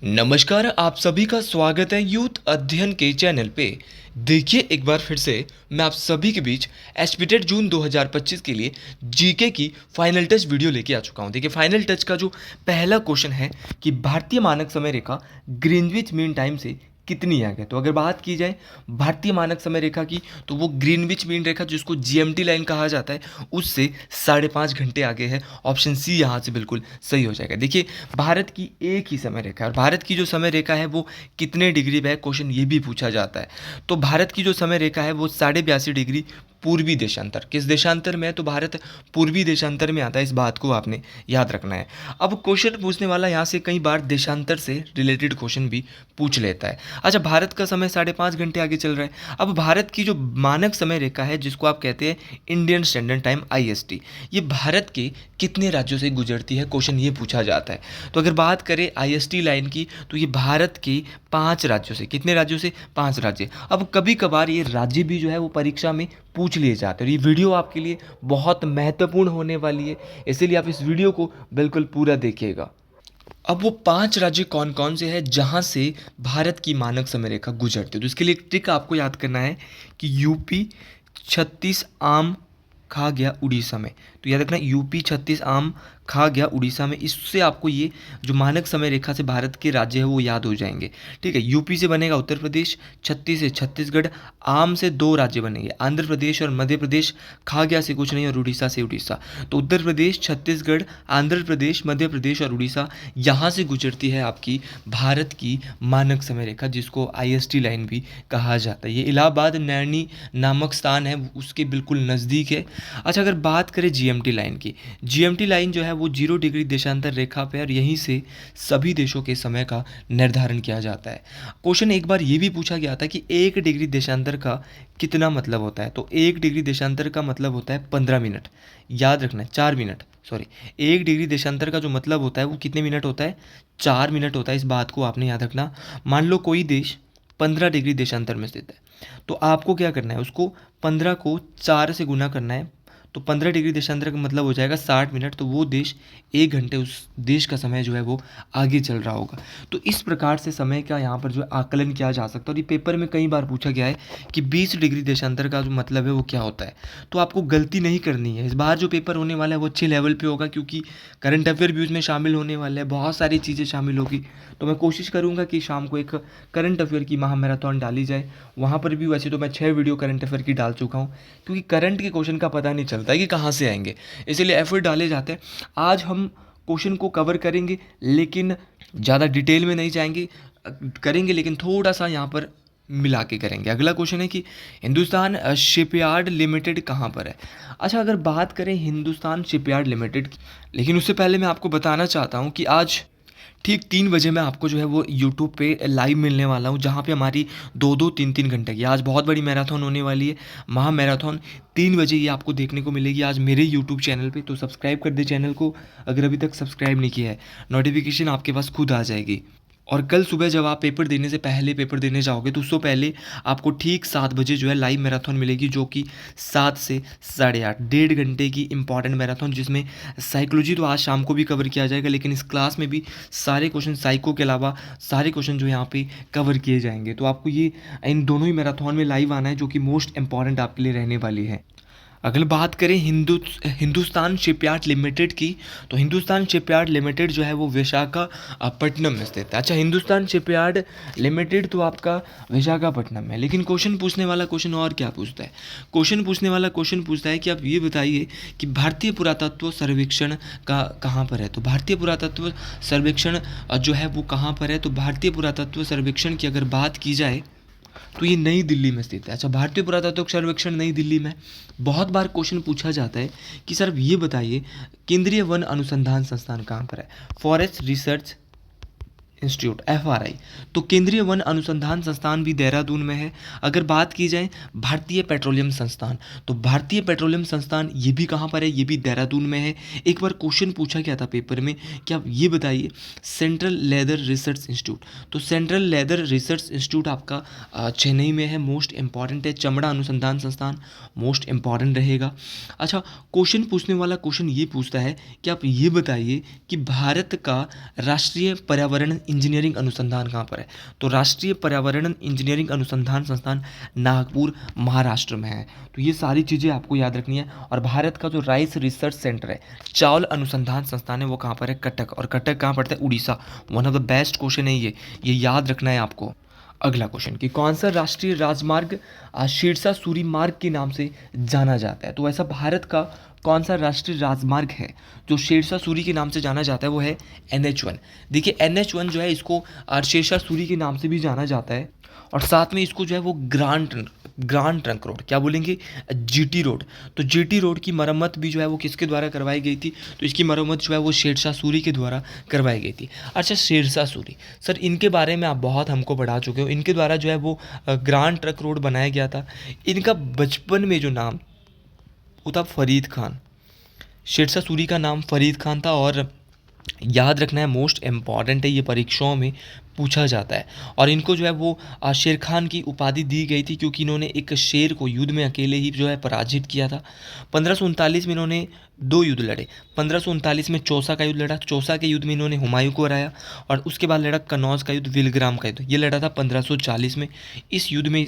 नमस्कार, आप सभी का स्वागत है यूथ अध्ययन के चैनल पे। देखिए एक बार फिर से मैं आप सभी के बीच एस्पिटेट जून 2025 के लिए जीके की फाइनल टच वीडियो लेके आ चुका हूँ। देखिए फाइनल टच का जो पहला क्वेश्चन है कि भारतीय मानक समय रेखा ग्रीनविच मीन टाइम से कितनी आगे है। तो अगर बात की जाए भारतीय मानक समय रेखा की, तो वो ग्रीनविच मीन रेखा जिसको जीएमटी लाइन कहा जाता है उससे 5.5 घंटे आगे है। ऑप्शन सी यहाँ से बिल्कुल सही हो जाएगा। देखिए भारत की एक ही समय रेखा है और भारत की जो समय रेखा है वो कितने डिग्री पे है, क्वेश्चन ये भी पूछा जाता है। तो भारत की जो समय रेखा है वो 82.5 डिग्री पूर्वी देशांतर, किस देशांतर में है, तो भारत पूर्वी देशांतर में आता है। इस बात को आपने याद रखना है। अब क्वेश्चन पूछने वाला यहाँ से कई बार देशांतर से रिलेटेड क्वेश्चन भी पूछ लेता है। अच्छा, भारत का समय 5.5 घंटे आगे चल रहा है। अब भारत की जो मानक समय रेखा है जिसको आप कहते हैं इंडियन स्टैंडर्ड टाइम आईएसटी, ये भारत के कितने राज्यों से गुजरती है, क्वेश्चन ये पूछा जाता है। तो अगर बात करें आईएसटी लाइन की, तो ये भारत के 5 राज्यों से, कितने राज्यों से, 5 राज्य। अब कभी कभार ये राज्य भी जो है वो परीक्षा में पूछ लिए जाते हैं और ये वीडियो आपके लिए बहुत महत्वपूर्ण होने वाली है, इसीलिए आप इस वीडियो को बिल्कुल पूरा देखिएगा। अब वो 5 राज्य कौन कौन से हैं जहाँ से भारत की मानक समय रेखा गुजरती है, तो इसके लिए एक ट्रिक आपको याद करना है कि यूपी, छत्तीस आम खा गया उड़ीसा में। तो याद रखना यूपी, छत्तीस आम खा गया उड़ीसा में, इससे आपको ये जो मानक समय रेखा से भारत के राज्य है वो याद हो जाएंगे। ठीक है, यूपी से बनेगा उत्तर प्रदेश, छत्तीस से छत्तीसगढ़, आम से 2 राज्य बनेंगे आंध्र प्रदेश और मध्य प्रदेश, खा गया से कुछ नहीं, और उड़ीसा से उड़ीसा। तो उत्तर प्रदेश, छत्तीसगढ़, आंध्र प्रदेश, मध्य प्रदेश और उड़ीसा, यहाँ से गुजरती है आपकी भारत की मानक समय रेखा जिसको आईएसटी लाइन भी कहा जाता है। ये इलाहाबाद नैनी नामक स्थान है उसके बिल्कुल नज़दीक है। अच्छा, अगर बात करें जीएमटी लाइन की, जीएमटी लाइन जो है वो 0 डिग्री देशांतर रेखा पे और यहीं से सभी देशों के समय का निर्धारण किया जाता है। क्वेश्चन एक बार ये भी पूछा गया था कि 1 डिग्री देशांतर का कितना मतलब होता है, तो 1 डिग्री देशांतर का मतलब होता है 15 मिनट। याद रखना है 4 मिनट, सॉरी, 1 डिग्री देशांतर का जो मतलब होता है वो कितने मिनट होता है, 4 मिनट होता है। इस बात को आपने याद रखना। मान लो कोई देश 15 डिग्री देशांतर में स्थित है, तो आपको क्या करना है, उसको 15 को 4 से गुना करना है, तो 15 डिग्री देशांतर का मतलब हो जाएगा 60 मिनट। तो वो देश 1 घंटे, उस देश का समय जो है वो आगे चल रहा होगा। तो इस प्रकार से समय का यहाँ पर जो है आकलन किया जा सकता है। और ये पेपर में कई बार पूछा गया है कि 20 डिग्री देशांतर का जो मतलब है वो क्या होता है। तो आपको गलती नहीं करनी है। इस बार जो पेपर होने वाला है वो अच्छे लेवल पे होगा क्योंकि करंट अफेयर भी उसमें शामिल होने वाला है, बहुत सारी चीज़ें शामिल होगी। तो मैं कोशिश करूँगा कि शाम को एक करंट अफेयर की महा मैराथन डाली जाए। वहाँ पर भी वैसे तो मैं 6 वीडियो करंट अफेयर की डाल चुका हूँ, क्योंकि करंट के क्वेश्चन का पता नहीं चलता है कि कहाँ से आएंगे, इसलिए एफर्ट डाले जाते हैं। आज हम क्वेश्चन को कवर करेंगे लेकिन ज़्यादा डिटेल में नहीं जाएंगे, करेंगे लेकिन थोड़ा सा यहाँ पर मिला के करेंगे। अगला क्वेश्चन है कि हिंदुस्तान शिपयार्ड लिमिटेड कहाँ पर है। अच्छा, अगर बात करें हिंदुस्तान शिपयार्ड लिमिटेड की, लेकिन उससे पहले मैं आपको बताना चाहता हूँ कि आज ठीक 3 बजे मैं आपको जो है वो यूट्यूब पे लाइव मिलने वाला हूँ, जहाँ पे हमारी 2-2, 3-3 घंटे की आज बहुत बड़ी मैराथन होने वाली है, महा मैराथन। 3 बजे ये आपको देखने को मिलेगी आज मेरे यूट्यूब चैनल पे। तो सब्सक्राइब कर दे चैनल को अगर अभी तक सब्सक्राइब नहीं किया है, नोटिफिकेशन आपके पास खुद आ जाएगी। और कल सुबह जब आप पेपर देने से पहले पेपर देने जाओगे तो उससे पहले आपको ठीक 7 बजे जो है लाइव मैराथन मिलेगी, जो कि 7 से 8:30, 1.5 घंटे की इंपॉर्टेंट मैराथन, जिसमें साइकोलॉजी तो आज शाम को भी कवर किया जाएगा, लेकिन इस क्लास में भी सारे क्वेश्चन साइको के अलावा सारे क्वेश्चन जो यहाँ पे कवर किए जाएंगे। तो आपको ये इन दोनों ही मैराथन में लाइव आना है, जो कि मोस्ट इंपॉर्टेंट आपके लिए रहने वाली है। अगर बात करें हिंदुस्तान शिपयार्ड लिमिटेड की, तो हिंदुस्तान शिपयार्ड लिमिटेड जो है वो विशाखापट्टनम में स्थित है। अच्छा, हिंदुस्तान शिपयार्ड लिमिटेड तो आपका विशाखापट्टनम है, लेकिन क्वेश्चन पूछने वाला क्वेश्चन और क्या पूछता है, क्वेश्चन पूछने वाला क्वेश्चन पूछता है कि आप ये बताइए कि भारतीय पुरातत्व सर्वेक्षण का कहाँ पर है। तो भारतीय पुरातत्व सर्वेक्षण जो है वो कहाँ पर है, तो भारतीय पुरातत्व सर्वेक्षण की अगर बात की जाए तो ये नई दिल्ली में स्थित है। अच्छा, भारतीय पुरातत्व सर्वेक्षण नई दिल्ली में। बहुत बार क्वेश्चन पूछा जाता है कि सर ये बताइए केंद्रीय वन अनुसंधान संस्थान कहाँ पर है, फॉरेस्ट रिसर्च इंस्टीट्यूट एफआरआई। तो केंद्रीय वन अनुसंधान संस्थान भी देहरादून में है। अगर बात की जाए भारतीय पेट्रोलियम संस्थान, तो भारतीय पेट्रोलियम संस्थान ये भी कहाँ पर है, ये भी देहरादून में है। एक बार क्वेश्चन पूछा गया था पेपर में कि आप ये बताइए सेंट्रल लेदर रिसर्च इंस्टीट्यूट, तो सेंट्रल लेदर रिसर्च इंस्टीट्यूट आपका चेन्नई में है, मोस्ट इंपॉर्टेंट है। चमड़ा अनुसंधान संस्थान मोस्ट इंपॉर्टेंट रहेगा। अच्छा, क्वेश्चन पूछने वाला क्वेश्चन ये पूछता है कि आप ये बताइए कि भारत का राष्ट्रीय पर्यावरण इंजीनियरिंग अनुसंधान कहाँ पर है? तो राष्ट्रीय पर्यावरण इंजीनियरिंग अनुसंधान संस्थान नागपुर महाराष्ट्र में है। तो ये सारी चीज़ें आपको याद रखनी है। और भारत का जो राइस रिसर्च सेंटर है, चावल अनुसंधान संस्थान है, वो कहाँ पर है? कटक। और कटक कहाँ पड़ता है? Orissa. One of the best question है ये याद रखना है आपको। अगला क्वेश्चन कि कौन सा राष्ट्रीय राजमार्ग सिरसा सूरी मार्ग के नाम से जाना जाता है? तो ऐसा भारत का कौन सा राष्ट्रीय राजमार्ग है जो सिरसा सूरी के नाम से जाना जाता है? वो है NH1। देखिए NH1 जो है इसको सिरसा सूरी के नाम से भी जाना जाता है, और साथ में इसको जो है वो ग्रांड ट्रंक रोड, क्या बोलेंगे? GT road. तो GT रोड की मरम्मत भी जो है वो किसके द्वारा करवाई गई थी? तो इसकी मरम्मत जो है वो शेरशाह सूरी के द्वारा करवाई गई थी। अच्छा, शेरशाह सूरी सर, इनके बारे में आप बहुत हमको पढ़ा चुके हो। इनके द्वारा जो है वो ग्रांड ट्रंक रोड बनाया गया था। इनका बचपन में जो नाम वो था फरीद खान। शेरशाह सूरी का नाम फरीद खान था। और याद रखना है, मोस्ट इम्पॉर्टेंट है, ये परीक्षाओं में पूछा जाता है। और इनको जो है वो शेर खान की उपाधि दी गई थी क्योंकि इन्होंने एक शेर को युद्ध में अकेले ही जो है पराजित किया था। 1539 में इन्होंने 2 युद्ध लड़े। 1539 में चौसा का युद्ध लड़ा। चौसा के युद्ध में इन्होंने हुमायूं को हराया। और उसके बाद लड़ा कन्नौज का युद्ध, विलग्राम का युद्ध, ये लड़ा था 1540 में। इस युद्ध में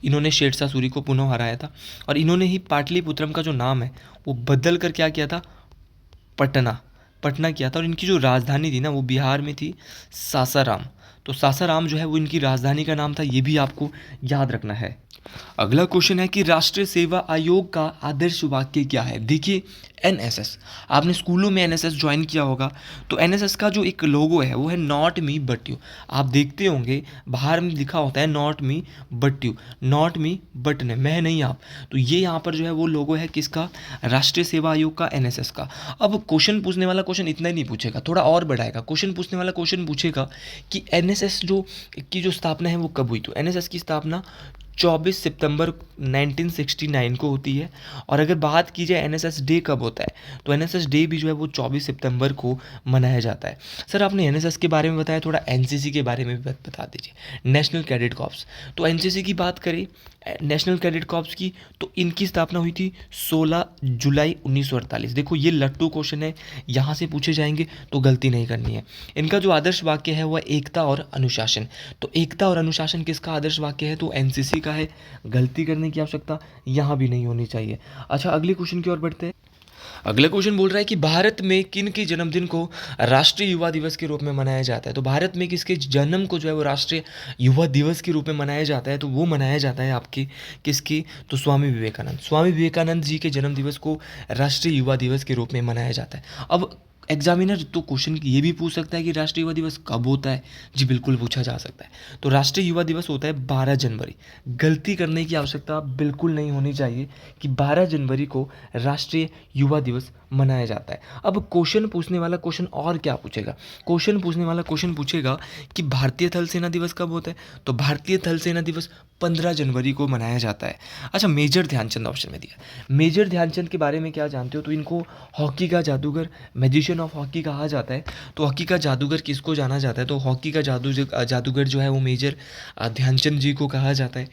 इन्होंने शेरशाह सूरी को पुनः हराया था। और इन्होंने ही पाटलिपुत्रम का जो नाम है वो बदल कर क्या किया था? पटना किया था। और इनकी जो राजधानी थी ना वो बिहार में थी, सासाराम। तो सासाराम जो है वो इनकी राजधानी का नाम था, ये भी आपको याद रखना है। अगला क्वेश्चन है कि राष्ट्रीय सेवा आयोग का आदर्श वाक्य क्या है? देखिए NSS, आपने स्कूलों में NSS ज्वाइन किया होगा। तो NSS का जो एक लोगो है वो है नॉट मी बट यू। आप देखते होंगे बाहर में लिखा होता है not me but you, not me but ने, मैं नहीं आप। तो ये यहाँ पर जो है वो लोगो है किसका? राष्ट्रीय सेवा आयोग का, NSS का। अब क्वेश्चन पूछने वाला क्वेश्चन इतना ही नहीं पूछेगा, थोड़ा और बढ़ाएगा। क्वेश्चन पूछने वाला क्वेश्चन पूछेगा कि NSS की जो स्थापना है वो कब हुई? तो NSS की स्थापना 24 सितंबर 1969 को होती है। और अगर बात की जाए NSS डे कब होता है, तो NSS डे भी जो है वो 24 सितंबर को मनाया जाता है। सर आपने NSS के बारे में बताया, थोड़ा NCC के बारे में भी बता दीजिए, नेशनल कैडेट कॉर्प्स। तो NCC की बात करें, नेशनल कैडेट कॉर्प्स की, तो इनकी स्थापना हुई थी 16 जुलाई 1948। देखो ये लट्टू क्वेश्चन है, यहाँ से पूछे जाएंगे तो गलती नहीं करनी है। इनका जो आदर्श वाक्य है वह एकता और अनुशासन। तो एकता और अनुशासन किसका आदर्श वाक्य है? तो NCC का है। गलती करने की आवश्यकता यहाँ भी नहीं होनी चाहिए। अच्छा, अगले क्वेश्चन की ओर बढ़ते हैं। अगला क्वेश्चन बोल रहा है कि भारत में किन के जन्मदिन को राष्ट्रीय युवा दिवस के रूप में मनाया जाता है? तो भारत में किसके जन्म को जो है वो राष्ट्रीय युवा दिवस के रूप में मनाया जाता है? तो वो मनाया जाता है आपके किसकी? तो स्वामी विवेकानंद। स्वामी विवेकानंद जी के जन्म दिवस को राष्ट्रीय युवा दिवस के रूप में मनाया जाता है। अब एग्जामिनर तो क्वेश्चन ये भी पूछ सकता है कि राष्ट्रीय युवा दिवस कब होता है? जी बिल्कुल पूछा जा सकता है। तो राष्ट्रीय युवा दिवस होता है 12 जनवरी। गलती करने की आवश्यकता बिल्कुल नहीं होनी चाहिए कि 12 जनवरी को राष्ट्रीय युवा दिवस मनाया जाता है। अब क्वेश्चन पूछने वाला क्वेश्चन और क्या पूछेगा? क्वेश्चन पूछने वाला क्वेश्चन पूछेगा कि भारतीय थल सेना दिवस कब होता है? तो भारतीय थल सेना दिवस 15 जनवरी को मनाया जाता है। अच्छा, मेजर ध्यानचंद ऑप्शन में दिया। मेजर ध्यानचंद के बारे में क्या जानते हो? तो इनको हॉकी का जादूगर, मैजिशियन ऑफ हॉकी कहा जाता है। तो हॉकी का जादूगर किसको जाना जाता है? तो हॉकी का जादूगर जो है वो मेजर ध्यानचंद जी को कहा जाता है।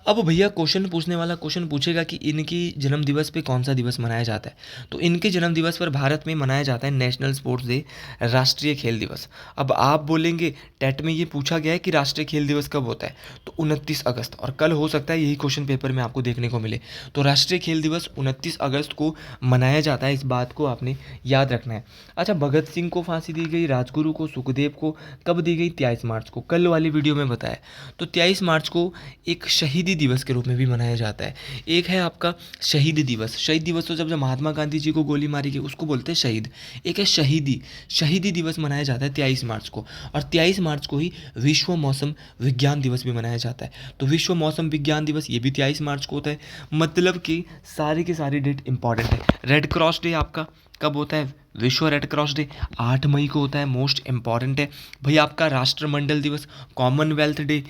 अब भैया क्वेश्चन पूछने वाला क्वेश्चन पूछेगा कि इनकी जन्म दिवस पे कौन सा दिवस मनाया जाता है? तो इनके जन्म दिवस पर भारत में मनाया जाता है नेशनल स्पोर्ट्स डे, राष्ट्रीय खेल दिवस। अब आप बोलेंगे टेट में ये पूछा गया है कि राष्ट्रीय खेल दिवस कब होता है? तो 29 अगस्त। और कल हो सकता है यही क्वेश्चन पेपर में आपको देखने को मिले। तो राष्ट्रीय खेल दिवस 29 अगस्त को मनाया जाता है, इस बात को आपने याद रखना है। अच्छा, भगत सिंह को फांसी दी गई, राजगुरु को, सुखदेव को कब दी गई? 23 मार्च को। कल वाली वीडियो में बताया। तो 23 मार्च को एक शहीदी दिवस के रूप में भी मनाया जाता है। एक है आपका शहीद दिवस। शहीद दिवस तो जब महात्मा गांधी जी को गोली मारी गई उसको बोलते हैं शहीद। एक है शहीदी दिवस मनाया जाता है 23 मार्च को। और 23 मार्च को ही विश्व मौसम विज्ञान दिवस भी मनाया जाता है। तो विश्व मौसम विज्ञान दिवस ये भी 23 मार्च को होता है। मतलब कि सारे के सारे डेट इंपॉर्टेंट है। रेड क्रॉस डे आपका कब होता है? विश्व रेड क्रॉस डे 8 मई को होता है, मोस्ट इंपॉर्टेंट है। भैया आपका राष्ट्रमंडल दिवस, कॉमनवेल्थ डे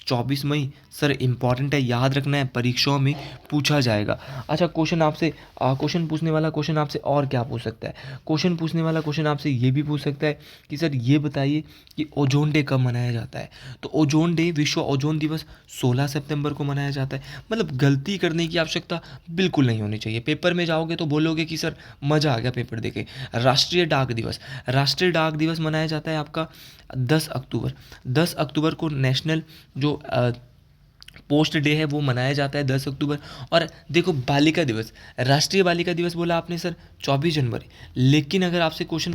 24 मई। सर इंपॉर्टेंट है, याद रखना है, परीक्षाओं में पूछा जाएगा। अच्छा, क्वेश्चन पूछने वाला क्वेश्चन आपसे और क्या पूछ सकता है? क्वेश्चन पूछने वाला क्वेश्चन आपसे ये भी पूछ सकता है कि सर ये बताइए कि ओजोन डे कब मनाया जाता है? तो ओजोन डे, विश्व ओजोन दिवस 16 सितंबर को मनाया जाता है। मतलब गलती करने की आवश्यकता बिल्कुल नहीं होनी चाहिए। पेपर में जाओगे तो बोलोगे कि सर मज़ा आ गया पेपर देके। राष्ट्रीय डाक दिवस मनाया जाता है आपका 10 अक्टूबर। 10 अक्टूबर को नेशनल जो पोस्ट डे है वो मनाया जाता है 10 अक्टूबर। और देखो, बालिका दिवस, राष्ट्रीय बालिका दिवस बोला आपने सर 24 जनवरी। लेकिन अगर आपसे क्वेश्चन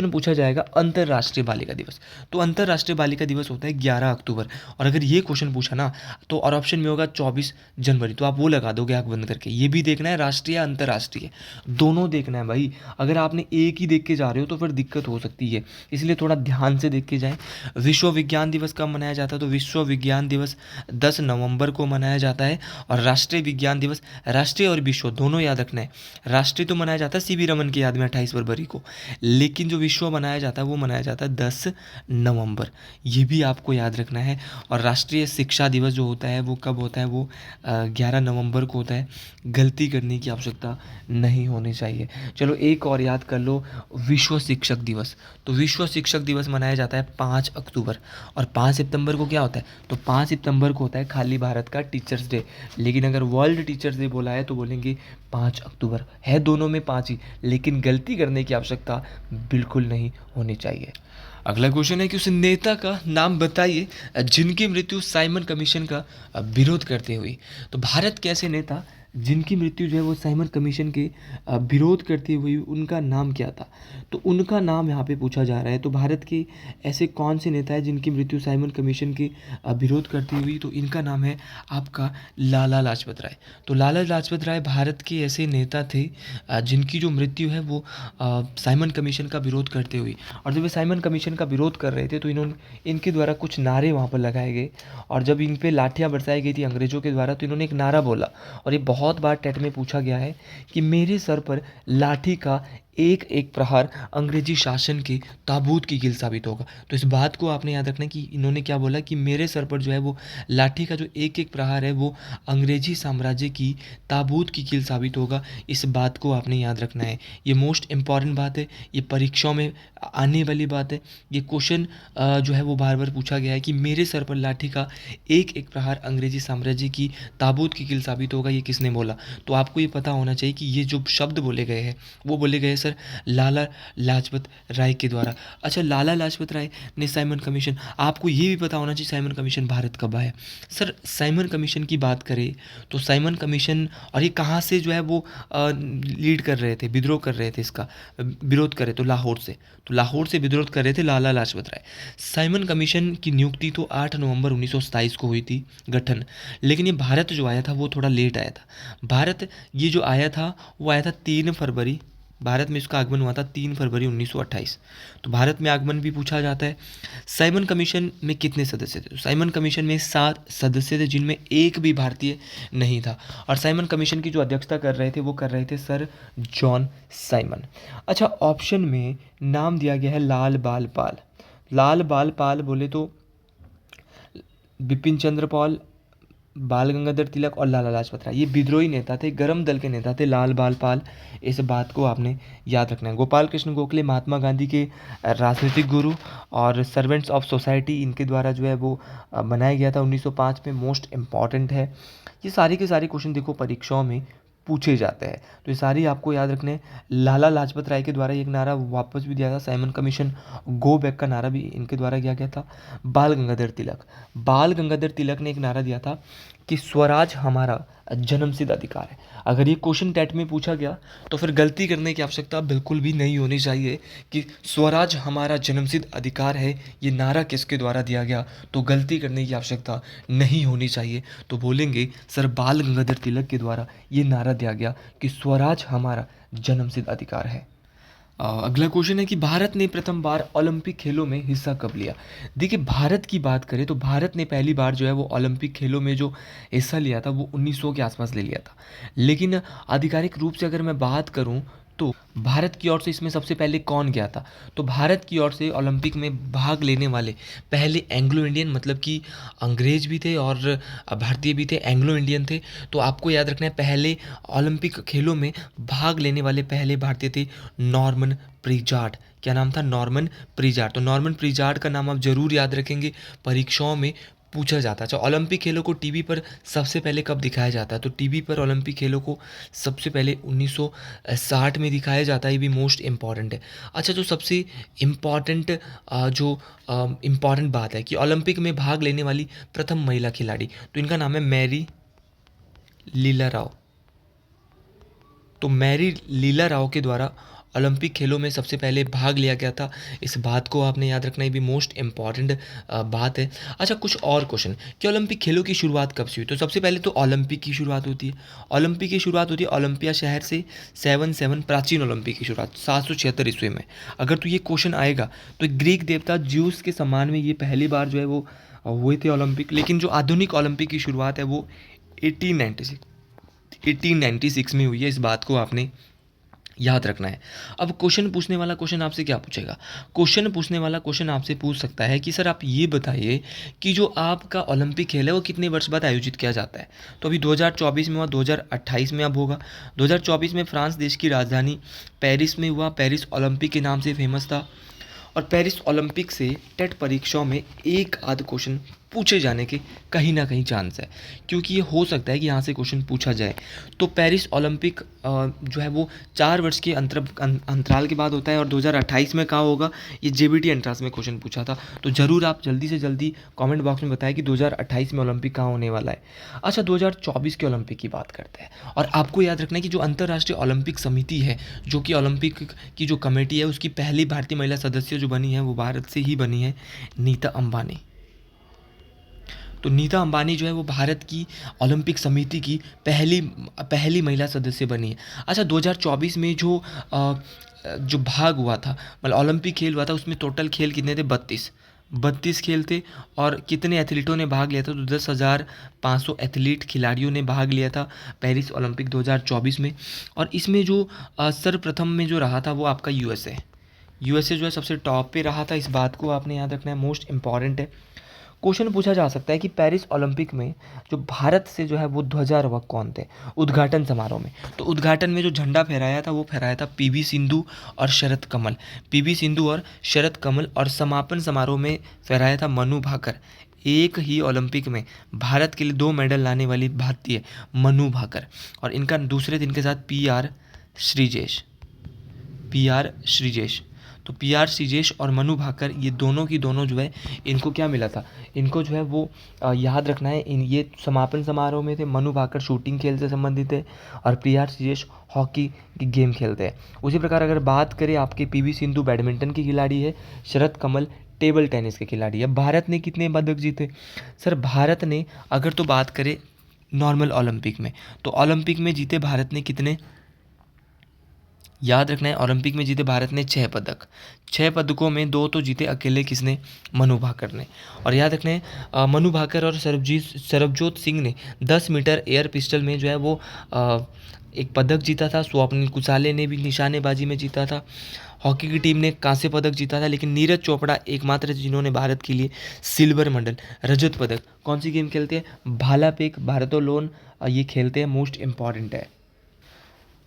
पूछा जाएगा अंतर्राष्ट्रीय बालिका दिवस, तो अंतर्राष्ट्रीय बालिका दिवस होता है 11 अक्टूबर। और अगर ये क्वेश्चन पूछा ना, तो और ऑप्शन में होगा 24 जनवरी, तो आप वो लगा दोगे आँख बंद करके। ये भी देखना है राष्ट्रीय अंतर्राष्ट्रीय, दोनों देखना है भाई। अगर आपने एक ही देख के जा रहे हो तो फिर दिक्कत हो सकती है, इसलिए थोड़ा ध्यान से देख के जाएं। विश्व विज्ञान दिवस कब मनाया जाता है? तो विश्व विज्ञान दिवस 10 नवंबर को मनाया जाता है। और राष्ट्रीय विज्ञान दिवस, राष्ट्रीय और विश्व दोनों याद रखना है। राष्ट्रीय तो मनाया जाता है सीवी रमन की याद में 28 फरवरी को, लेकिन जो विश्व मनाया जाता है वो मनाया जाता है 10 नवंबर। ये भी आपको याद रखना है। और राष्ट्रीय शिक्षा दिवस जो होता है वो कब होता है? वो 11 नवंबर को होता है। गलती करने की आवश्यकता नहीं होनी चाहिए। चलो एक और याद कर लो, विश्व शिक्षक दिवस। तो विश्व शिक्षक दिवस मनाया जाता है 5 अक्टूबर। और 5 सितंबर को क्या होता है? तो 5 सितंबर को होता है खाली भारत का टीचर्स डे। लेकिन अगर वर्ल्ड टीचर्स डे बोला है तो बोलेंगे 5 अक्टूबर। है दोनों में 5 ही, लेकिन गलती करने की आवश्यकता बिल्कुल नहीं होनी चाहिए। अगला क्वेश्चन है कि उस नेता का नाम बताइए जिनकी मृत्यु साइमन कमीशन का विरोध करते हुई। तो भारत के ऐसे नेता जिनकी मृत्यु जो है वो साइमन कमीशन के विरोध करते हुए, उनका नाम क्या था? तो उनका नाम यहाँ पे पूछा जा रहा है। तो भारत के ऐसे कौन से नेता है जिनकी मृत्यु साइमन कमीशन के विरोध करती हुई? तो इनका नाम है आपका लाला लाजपत राय। तो लाला लाजपत राय भारत के ऐसे नेता थे जिनकी जो मृत्यु है वो साइमन कमीशन का विरोध करते हुए। और जब ये साइमन कमीशन का विरोध कर रहे थे तो इनके द्वारा कुछ नारे वहाँ पर लगाए गए। और जब इन पे लाठियाँ बरसाई गई थी अंग्रेज़ों के द्वारा, तो इन्होंने एक नारा बोला, और ये बहुत बार टेट में पूछा गया है कि मेरे सर पर लाठी का एक एक प्रहार अंग्रेजी शासन के ताबूत की कील साबित होगा। तो इस बात को आपने याद रखना है कि इन्होंने क्या बोला कि मेरे सर पर जो है वो लाठी का जो एक एक प्रहार है वो अंग्रेजी साम्राज्य की ताबूत की कील साबित होगा। इस बात को आपने याद रखना है। ये मोस्ट इम्पॉर्टेंट बात है, ये परीक्षाओं में आने वाली बात है। ये क्वेश्चन जो है वो बार बार पूछा गया है कि मेरे सर पर लाठी का एक एक प्रहार अंग्रेजी साम्राज्य की ताबूत की कील साबित होगा, ये किसने बोला? तो आपको ये पता होना चाहिए कि ये जो शब्द बोले गए हैं वो बोले गए सर लाला लाजपत राय के द्वारा। अच्छा, लाला लाजपत राय ने साइमन कमीशन, आपको ये भी पता होना चाहिए साइमन कमीशन भारत कब आया? सर साइमन कमीशन की बात करें तो साइमन कमीशन, और ये कहाँ से जो है वो लीड कर रहे थे, विद्रोह कर रहे थे, इसका विरोध करे तो लाहौर से। तो लाहौर से विद्रोह कर रहे थे लाला लाजपत राय। साइमन कमीशन की नियुक्ति तो 8 नवंबर 1927 को हुई थी गठन, लेकिन ये भारत जो आया था वो थोड़ा लेट आया था। भारत ये जो आया था वो आया था 3 फरवरी, भारत में इसका आगमन हुआ था 3 फरवरी 1928। तो भारत में आगमन भी पूछा जाता है। साइमन कमीशन में कितने सदस्य थे? तो साइमन कमीशन में 7 सदस्य थे, जिनमें एक भी भारतीय नहीं था। और साइमन कमीशन की जो अध्यक्षता कर रहे थे वो कर रहे थे सर जॉन साइमन। अच्छा, ऑप्शन में नाम दिया गया है लाल बाल पाल। लाल बाल पाल बोले तो बिपिन चंद्र पाल, बाल गंगाधर तिलक और लाला लाजपत राय, ये विद्रोही नेता थे, गरम दल के नेता थे लाल बाल पाल। इस बात को आपने याद रखना है। गोपाल कृष्ण गोखले महात्मा गांधी के राजनीतिक गुरु और सर्वेंट्स ऑफ सोसाइटी, इनके द्वारा जो है वो बनाया गया था 1905 में। मोस्ट इम्पॉर्टेंट है। ये सारे के सारे क्वेश्चन देखो परीक्षाओं में पूछे जाते हैं, तो ये सारी आपको याद रखने हैं। लाला लाजपत राय के द्वारा एक नारा वापस भी दिया था, साइमन कमीशन गो बैक का नारा भी इनके द्वारा किया गया था। बाल गंगाधर तिलक ने एक नारा दिया था कि स्वराज हमारा जन्मसिद्ध अधिकार है। अगर ये क्वेश्चन टेट में पूछा गया तो फिर गलती करने की आवश्यकता बिल्कुल भी नहीं होनी चाहिए कि स्वराज हमारा जन्मसिद्ध अधिकार है, ये नारा किसके द्वारा दिया गया, तो गलती करने की आवश्यकता नहीं होनी चाहिए। तो बोलेंगे सर बाल गंगाधर तिलक के द्वारा ये नारा दिया गया कि स्वराज हमारा जन्मसिद्ध अधिकार है। अगला क्वेश्चन है कि भारत ने प्रथम बार ओलंपिक खेलों में हिस्सा कब लिया? देखिए, भारत की बात करें तो भारत ने पहली बार जो है वो ओलंपिक खेलों में जो हिस्सा लिया था वो 1900 के आसपास ले लिया था। लेकिन आधिकारिक रूप से अगर मैं बात करूं तो भारत की ओर से इसमें सबसे पहले कौन गया था? तो भारत की ओर से ओलंपिक में भाग लेने वाले पहले एंग्लो इंडियन, मतलब कि अंग्रेज भी थे और भारतीय भी थे, एंग्लो इंडियन थे। तो आपको याद रखना है, पहले ओलंपिक खेलों में भाग लेने वाले पहले भारतीय थे नॉर्मन प्रिजार्ड। क्या नाम था? नॉर्मन प्रिजार्ड। तो नॉर्मन प्रिजार्ड का नाम आप जरूर याद रखेंगे, परीक्षाओं में पूछा जाता है। अच्छा, ओलंपिक खेलों को टीवी पर सबसे पहले कब दिखाया जाता है? तो टीवी पर ओलंपिक खेलों को सबसे पहले 1960 में दिखाया जाता है। ये भी मोस्ट इम्पॉर्टेंट है। अच्छा, जो सबसे इम्पॉर्टेंट जो इम्पॉर्टेंट बात है कि ओलंपिक में भाग लेने वाली प्रथम महिला खिलाड़ी, तो इनका नाम है मैरी लीला राव। तो मैरी लीला राव के द्वारा ओलंपिक खेलों में सबसे पहले भाग लिया गया था। इस बात को आपने याद रखना, ये भी मोस्ट इम्पॉर्टेंट बात है। अच्छा, कुछ और क्वेश्चन कि ओलंपिक खेलों की शुरुआत कब से हुई? तो सबसे पहले तो ओलंपिक की शुरुआत होती है। ओलंपिक की शुरुआत होती है ओलंपिया शहर से। 77 प्राचीन ओलंपिक की शुरुआत 776 ईस्वी में। अगर तो ये क्वेश्चन आएगा तो ग्रीक देवता ज्यूस के सम्मान में ये पहली बार जो है वो हुए थे ओलंपिक। लेकिन जो आधुनिक ओलंपिक की शुरुआत है वो 1896 में हुई है। इस बात को आपने याद रखना है। अब क्वेश्चन पूछने वाला क्वेश्चन आपसे क्या पूछेगा? क्वेश्चन पूछने वाला क्वेश्चन आपसे पूछ सकता है कि सर आप ये बताइए कि जो आपका ओलंपिक खेल है वो कितने वर्ष बाद आयोजित किया जाता है? तो अभी 2024 में हुआ, 2028 में अब होगा। 2024 में फ्रांस देश की राजधानी पेरिस में हुआ। पेरिस ओलंपिक के नाम से फेमस था। और पेरिस ओलंपिक से टेट परीक्षाओं में एक आध क्वेश्चन पूछे जाने के कहीं ना कहीं चांस है, क्योंकि ये हो सकता है कि यहाँ से क्वेश्चन पूछा जाए। तो पेरिस ओलंपिक जो है वो 4 वर्ष के अंतराल के बाद होता है। और 2028 में कहाँ होगा? ये जेबीटी एंट्रांस में क्वेश्चन पूछा था। तो ज़रूर आप जल्दी से जल्दी कमेंट बॉक्स में बताएं कि 2028 में ओलंपिक कहाँ होने वाला है। अच्छा, 2024 के ओलंपिक की बात करते हैं। और आपको याद रखना है कि जो अंतर्राष्ट्रीय ओलंपिक समिति है, जो कि ओलंपिक की जो कमेटी है, उसकी पहली भारतीय महिला सदस्य जो बनी है वो भारत से ही बनी है, नीता अंबानी। तो नीता अंबानी जो है वो भारत की ओलंपिक समिति की पहली महिला सदस्य बनी है। अच्छा, 2024 में जो भाग हुआ था, मतलब ओलंपिक खेल हुआ था, उसमें टोटल खेल कितने थे? 32 खेल थे। और कितने एथलीटों ने भाग लिया था? तो 10,500 एथलीट खिलाड़ियों ने भाग लिया था पेरिस ओलंपिक 2024 में। और इसमें जो सर्वप्रथम में जो रहा था वो आपका यूएसए जो है सबसे टॉप पे रहा था। इस बात को आपने याद रखना है, मोस्ट इंपॉर्टेंट है। क्वेश्चन पूछा जा सकता है कि पेरिस ओलंपिक में जो भारत से जो है वो ध्वजारोहक कौन थे उद्घाटन समारोह में? तो उद्घाटन में जो झंडा फहराया था वो फहराया था पीवी सिंधु और शरद कमल। पीवी सिंधु और शरद कमल। और समापन समारोह में फहराया था मनु भाकर। एक ही ओलंपिक में भारत के लिए 2 मेडल लाने वाली भारतीय मनु भाकर। और इनका दूसरे दिन के साथ पी आर श्रीजेश। तो पी आर श्रीजेश और मनु भाकर, ये दोनों की दोनों जो है इनको क्या मिला था? इनको जो है वो याद रखना है, ये समापन समारोह में थे। मनु भाकर शूटिंग खेल से संबंधित है और पी आर श्रीजेश हॉकी की गेम खेलते हैं। उसी प्रकार अगर बात करें आपके पीवी सिंधु बैडमिंटन की खिलाड़ी है, शरद कमल टेबल टेनिस के खिलाड़ी है। भारत ने कितने पदक जीते? सर भारत ने अगर तो बात करें नॉर्मल ओलंपिक में, तो ओलंपिक में जीते भारत ने कितने? याद रखना है, ओलंपिक में जीते भारत ने 6 पदक। 6 पदकों में 2 तो जीते अकेले किसने? मनु भाकर ने। और याद रखना है मनु भाकर और सरबजोत सिंह ने 10 मीटर एयर पिस्टल में जो है वो एक पदक जीता था। स्वप्निल कुसाले ने भी निशानेबाजी में जीता था। हॉकी की टीम ने कांस्य पदक जीता था। लेकिन नीरज चोपड़ा एकमात्र जिन्होंने भारत के लिए सिल्वर मेडल, रजत पदक, कौन सी गेम खेलते हैं? भाला फेंक, भारोत्तोलन, ये खेलते हैं। मोस्ट इंपॉर्टेंट है।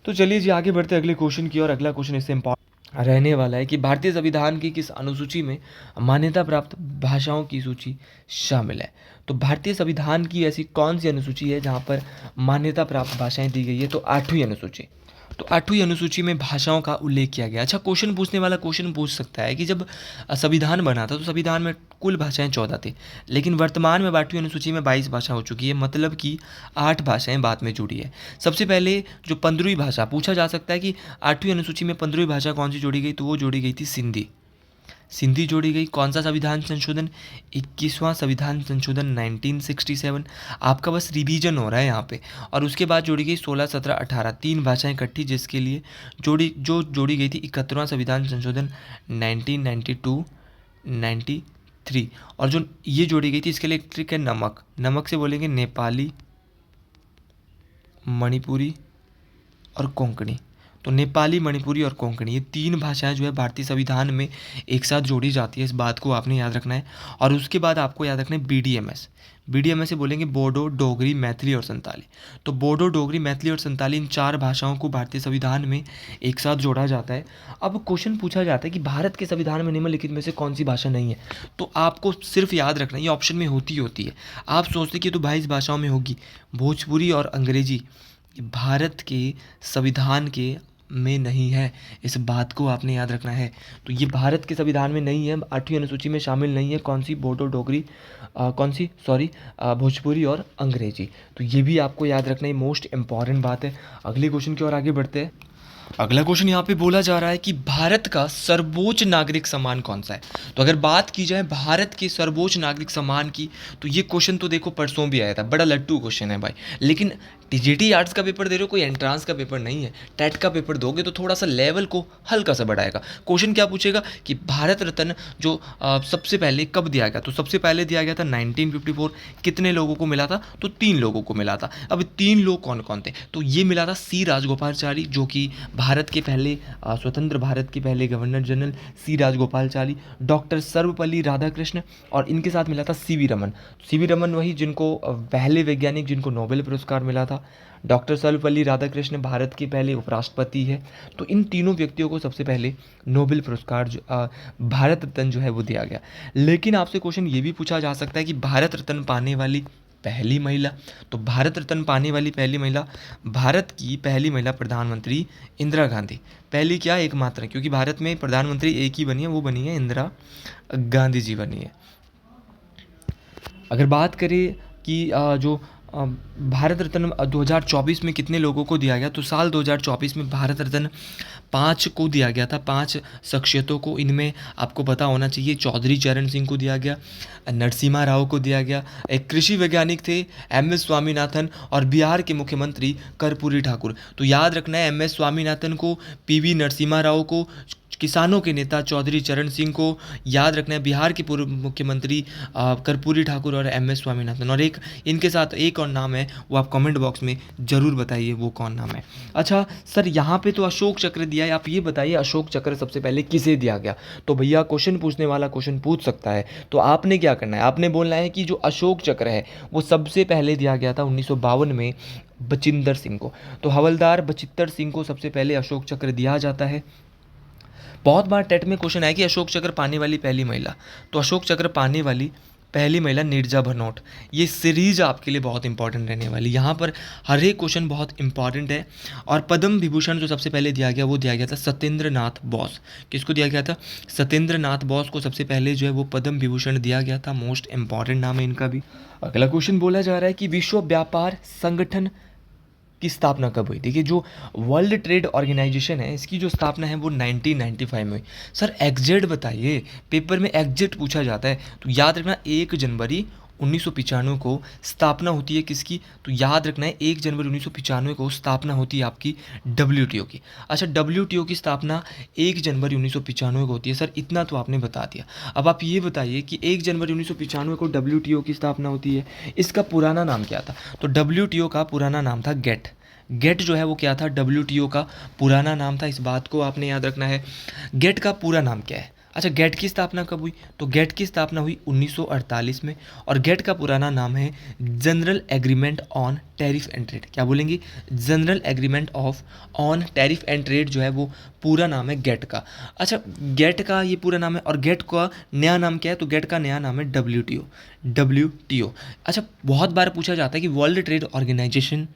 तो चलिए जी आगे बढ़ते हैं अगले क्वेश्चन की ओर। अगला क्वेश्चन इससे इम्पॉर्टेंट रहने वाला है कि भारतीय संविधान की किस अनुसूची में मान्यता प्राप्त भाषाओं की सूची शामिल है? तो भारतीय संविधान की ऐसी कौन सी अनुसूची है जहां पर मान्यता प्राप्त भाषाएं दी गई है? तो 8वीं अनुसूची। तो 8वीं अनुसूची में भाषाओं का उल्लेख किया गया। अच्छा, क्वेश्चन पूछने वाला क्वेश्चन पूछ सकता है कि जब संविधान बना था तो संविधान में कुल भाषाएं 14 थी, लेकिन वर्तमान में 8वीं अनुसूची में 22 भाषा हो चुकी है, मतलब कि 8 भाषाएं बाद में जुड़ी है। सबसे पहले जो 15वीं भाषा पूछा जा सकता है कि 8वीं अनुसूची में 15वीं भाषा कौन सी जोड़ी गई? तो वो जोड़ी गई थी सिंधी जोड़ी गई। कौन सा संविधान संशोधन? 21वां संविधान संशोधन 1967। आपका बस रिवीजन हो रहा है यहाँ पे। और उसके बाद जोड़ी गई 16, 17, 18 3 भाषाएं इकट्ठी, जिसके लिए जोड़ी गई थी 71वां संविधान संशोधन 1992, 93। और जो ये जोड़ी गई थी इसके लिए ट्रिक है नमक से बोलेंगे नेपाली, मणिपुरी और कोंकणी। तो नेपाली, मणिपुरी और कोंकणी, ये 3 भाषाएं जो है भारतीय संविधान में एक साथ जोड़ी जाती है। इस बात को आपने याद रखना है। और उसके बाद आपको याद रखना है BDMS। BDMS से बोलेंगे बोडो, डोगरी, मैथिली और संताली। तो बोडो, डोगरी, मैथिली और संताली, इन 4 भाषाओं को भारतीय संविधान में एक साथ जोड़ा जाता है। अब क्वेश्चन पूछा जाता है कि भारत के संविधान में निम्नलिखित में से कौन सी भाषा नहीं है। तो आपको सिर्फ याद रखना, ये ऑप्शन में होती है। आप सोचते कि तो भाई इस भाषाओं में होगी, भोजपुरी और अंग्रेजी भारत के संविधान के में नहीं है। इस बात को आपने याद रखना है। तो ये भारत के संविधान में नहीं है, 8वीं अनुसूची में शामिल नहीं है। कौन सी? बोडो, डोगरी, भोजपुरी और अंग्रेजी। तो ये भी आपको याद रखना है, मोस्ट इंपॉर्टेंट बात है। अगले क्वेश्चन की ओर आगे बढ़ते हैं। अगला क्वेश्चन यहाँ पे बोला जा रहा है कि भारत का सर्वोच्च नागरिक सम्मान कौन सा है। तो अगर बात की जाए भारत के सर्वोच्च नागरिक सम्मान की, तो ये क्वेश्चन तो देखो परसों भी आया था, बड़ा लट्टू क्वेश्चन है भाई। लेकिन TGT आर्ट्स का पेपर दे रहे हो, कोई एंट्रांस का पेपर नहीं है। टेट का पेपर दोगे तो थोड़ा सा लेवल को हल्का सा बढ़ाएगा। क्वेश्चन क्या पूछेगा कि भारत रत्न जो सबसे पहले कब दिया गया, तो सबसे पहले दिया गया था 1954। कितने लोगों को मिला था? तो 3 लोगों को मिला था। अब 3 लोग कौन कौन थे? तो ये मिला था C राजगोपालाचारी, जो कि भारत के पहले स्वतंत्र भारत के पहले governor general C Rajagopalachari, doctor Sarvepalli Radhakrishna, और इनके साथ मिला था CV रमन। CV रमन वही जिनको पहले वैज्ञानिक जिनको नोबेल पुरस्कार मिला था। डॉक्टर सर्वपल्ली राधाकृष्ण भारत के पहले उपराष्ट्रपति है। तो इन तीनों व्यक्तियों को सबसे पहले नोबेल पुरस्कार भारत रत्न जो है वो दिया गया। लेकिन आपसे क्वेश्चन ये भी पूछा जा सकता है कि भारत रत्न पाने वाली पहली महिला, तो भारत रत्न पाने वाली पहली महिला, भारत की पहली महिला प्रधानमंत्री इंदिरा गांधी। पहली क्या? एकमात्र, क्योंकि भारत में प्रधानमंत्री एक ही बनी है, वो बनी है इंदिरा गांधी जी बनी है। अगर बात करें कि जो भारत रत्न 2024 में कितने लोगों को दिया गया, तो साल 2024 में भारत रत्न 5 को दिया गया था, 5 शख्सियतों को। इनमें आपको पता होना चाहिए चौधरी चरण सिंह को दिया गया, नरसिम्हा राव को दिया गया, एक कृषि वैज्ञानिक थे MS स्वामीनाथन, और बिहार के मुख्यमंत्री कर्पूरी ठाकुर। तो याद रखना है MS स्वामीनाथन को, PV नरसिम्हा राव को, किसानों के नेता चौधरी चरण सिंह को, याद रखना है बिहार के पूर्व मुख्यमंत्री कर्पूरी ठाकुर और MS स्वामीनाथन। और एक इनके साथ एक और नाम है, वो आप कमेंट बॉक्स में ज़रूर बताइए वो कौन नाम है। अच्छा सर, यहाँ पे तो अशोक चक्र दिया है, आप ये बताइए अशोक चक्र सबसे पहले किसे दिया गया। तो भैया क्वेश्चन पूछने वाला क्वेश्चन पूछ सकता है। तो आपने क्या करना है, आपने बोलना है कि जो अशोक चक्र है वो सबसे पहले दिया गया था 1952 में बचिंदर सिंह को। तो हवलदार बचित्तर सिंह को सबसे पहले अशोक चक्र दिया जाता है। बहुत बार टेट में क्वेश्चन आया कि अशोक चक्र पाने वाली पहली महिला, तो अशोक चक्र पाने वाली पहली महिला नीरजा भनोट। ये सीरीज आपके लिए बहुत इंपॉर्टेंट रहने वाली, यहाँ पर हर एक क्वेश्चन बहुत इंपॉर्टेंट है। और पद्म विभूषण जो सबसे पहले दिया गया वो दिया गया था सत्येंद्र नाथ बोस। किसको दिया गया था? सत्येंद्र नाथ बोस को सबसे पहले जो है वो पद्म विभूषण दिया गया था। मोस्ट इंपॉर्टेंट नाम है इनका भी। अगला क्वेश्चन बोला जा रहा है कि विश्व व्यापार संगठन की स्थापना कब हुई? देखिए जो वर्ल्ड ट्रेड ऑर्गेनाइजेशन है इसकी जो स्थापना है वो 1995 में हुई। सर एग्जैक्ट बताइए, पेपर में एग्जैक्ट पूछा जाता है। तो याद रखना 1 जनवरी 1995 को स्थापना होती है किसकी? तो याद रखना है 1 जनवरी 1995 को स्थापना होती है आपकी WTO की। अच्छा WTO की स्थापना 1 जनवरी 1995 को होती है। सर इतना तो आपने बता दिया। अब आप ये बताइए कि 1 जनवरी 1995 को WTO की स्थापना होती है, इसका पुराना नाम क्या था? तो WTO का पुराना नाम था गेट। गेट जो है वो क्या था? WTO का पुराना नाम था। इस बात को आपने याद रखना है। गेट का पूरा नाम क्या है? अच्छा गेट की स्थापना कब हुई? तो गेट की स्थापना हुई 1948 में, और गेट का पुराना नाम है general agreement on tariff and trade. क्या बोलेंगे? General agreement on tariff and trade जो है वो पूरा नाम है गेट का। अच्छा गेट का ये पूरा नाम है, और गेट का नया नाम क्या है? तो गेट का नया नाम है WTO। अच्छा बहुत बार पूछा जाता है कि वर्ल्ड ट्रेड ऑर्गेनाइजेशन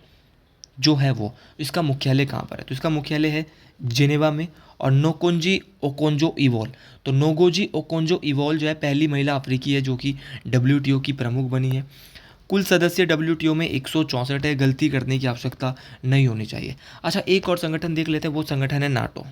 जो है वो इसका मुख्यालय कहाँ पर है? तो इसका मुख्यालय है जेनेवा में, और नोकोंजी ओकोंजो इवोल। तो नोगोजी ओकोंजो इवोल जो है पहली महिला अफ्रीकी है जो कि WTO की प्रमुख बनी है। कुल सदस्य WTO में 164 है, गलती करने की आवश्यकता नहीं होनी चाहिए। अच्छा एक और संगठन देख लेते हैं, वो संगठन है नाटो।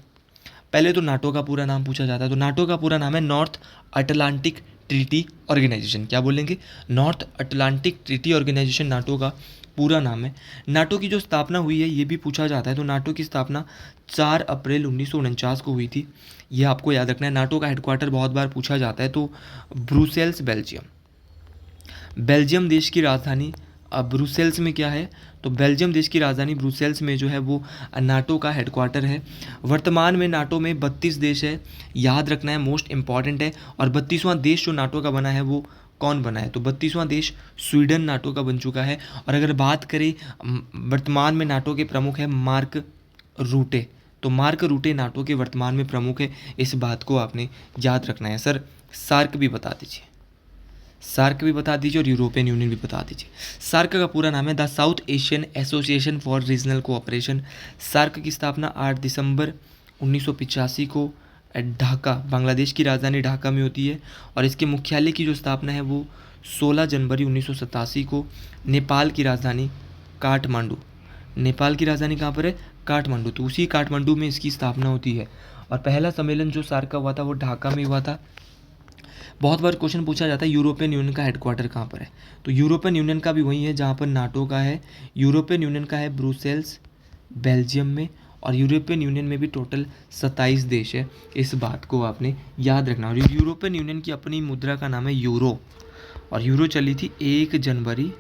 पहले तो नाटो का पूरा नाम पूछा जाता है, तो नाटो का पूरा नाम है नॉर्थ अटलांटिक ट्रीटी ऑर्गेनाइजेशन। क्या बोलेंगे? North Atlantic Treaty Organisation NATO का पूरा नाम है। नाटो की जो स्थापना हुई है ये भी पूछा जाता है, तो नाटो की स्थापना 4 अप्रैल 1949 को हुई थी। ये आपको याद रखना है। नाटो का हेडक्वार्टर बहुत बार पूछा जाता है, तो ब्रुसेल्स बेल्जियम। बेल्जियम देश की राजधानी ब्रुसेल्स में क्या है, तो बेल्जियम देश की राजधानी ब्रुसेल्स में जो है वो नाटो का हेडक्वार्टर है। वर्तमान में नाटो में 32 देश है, याद रखना है, मोस्ट इम्पॉर्टेंट है। और 32वां देश जो नाटो का बना है वो कौन बना है, तो 32वां देश स्वीडन नाटो का बन चुका है। और अगर बात करें वर्तमान में नाटो के प्रमुख है मार्क रूटे, तो मार्क रूटे नाटो के वर्तमान में प्रमुख है, इस बात को आपने याद रखना है। सर सार्क भी बता दीजिए, सार्क भी बता दीजिए और यूरोपियन यूनियन भी बता दीजिए। सार्क का पूरा नाम है the South Asian Association for Regional Cooperation. SAARC की स्थापना 8 दिसंबर 1985 को ढाका, बांग्लादेश की राजधानी ढाका में होती है। और इसके मुख्यालय की जो स्थापना है वो 16 जनवरी 1987 को नेपाल की राजधानी काठमांडू, नेपाल की राजधानी कहाँ पर है, काठमांडू, तो उसी काठमांडू में इसकी स्थापना होती है। और पहला सम्मेलन जो सार्क का हुआ था वो ढाका में हुआ था। बहुत बार क्वेश्चन पूछा जाता है यूरोपियन यूनियन का हेडक्वार्टर कहाँ पर है, तो यूरोपियन यूनियन का भी वही है जहाँ पर नाटो का है। यूरोपियन यूनियन का है ब्रुसेल्स, बेल्जियम में। और यूरोपियन यूनियन में भी टोटल 27 देश है, इस बात को आपने याद रखना। और यूरोपियन यूनियन की अपनी मुद्रा का नाम है यूरो, और यूरो चली थी 1 जनवरी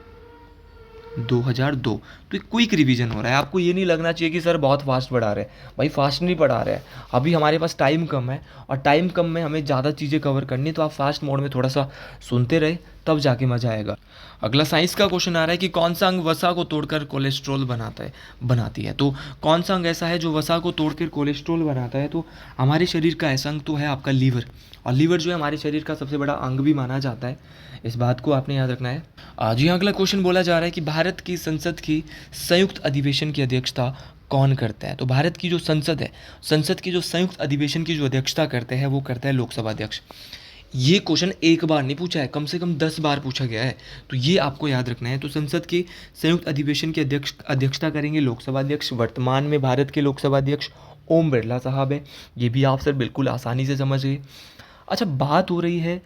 2002। तो एक क्विक रिवीजन हो रहा है, आपको ये नहीं लगना चाहिए कि सर बहुत फास्ट पढ़ा रहे हैं, भाई फास्ट नहीं पढ़ा रहे हैं, अभी हमारे पास टाइम कम है और टाइम कम में हमें ज़्यादा चीज़ें कवर करनी है, तो आप फास्ट मोड में थोड़ा सा सुनते रहे तब जाके मज़ा आएगा। अगला साइंस का क्वेश्चन आ रहा है कि कौन सा अंग वसा को तोड़कर कोलेस्ट्रॉल बनाती है, तो कौन सा अंग ऐसा है जो वसा को तोड़कर कोलेस्ट्रॉल बनाता है, तो हमारे शरीर का ऐसा अंग तो है आपका लीवर। और लीवर जो है हमारे शरीर का सबसे बड़ा अंग भी माना जाता है, इस बात को आपने याद रखना है। जी हाँ, अगला क्वेश्चन बोला जा रहा है कि भारत की संसद की संयुक्त अधिवेशन की अध्यक्षता कौन करता है, तो भारत की जो संसद है, संसद की जो संयुक्त अधिवेशन की जो अध्यक्षता करते हैं वो करता है लोकसभा अध्यक्ष। ये क्वेश्चन एक बार नहीं पूछा है, कम से कम 10 बार पूछा गया है, तो ये आपको याद रखना है। तो संसद के संयुक्त अधिवेशन की अध्यक्षता करेंगे लोकसभा अध्यक्ष। वर्तमान में भारत के लोकसभा अध्यक्ष ओम बिरला साहब है, ये भी आप सर बिल्कुल आसानी से समझ गए। अच्छा, बात हो रही है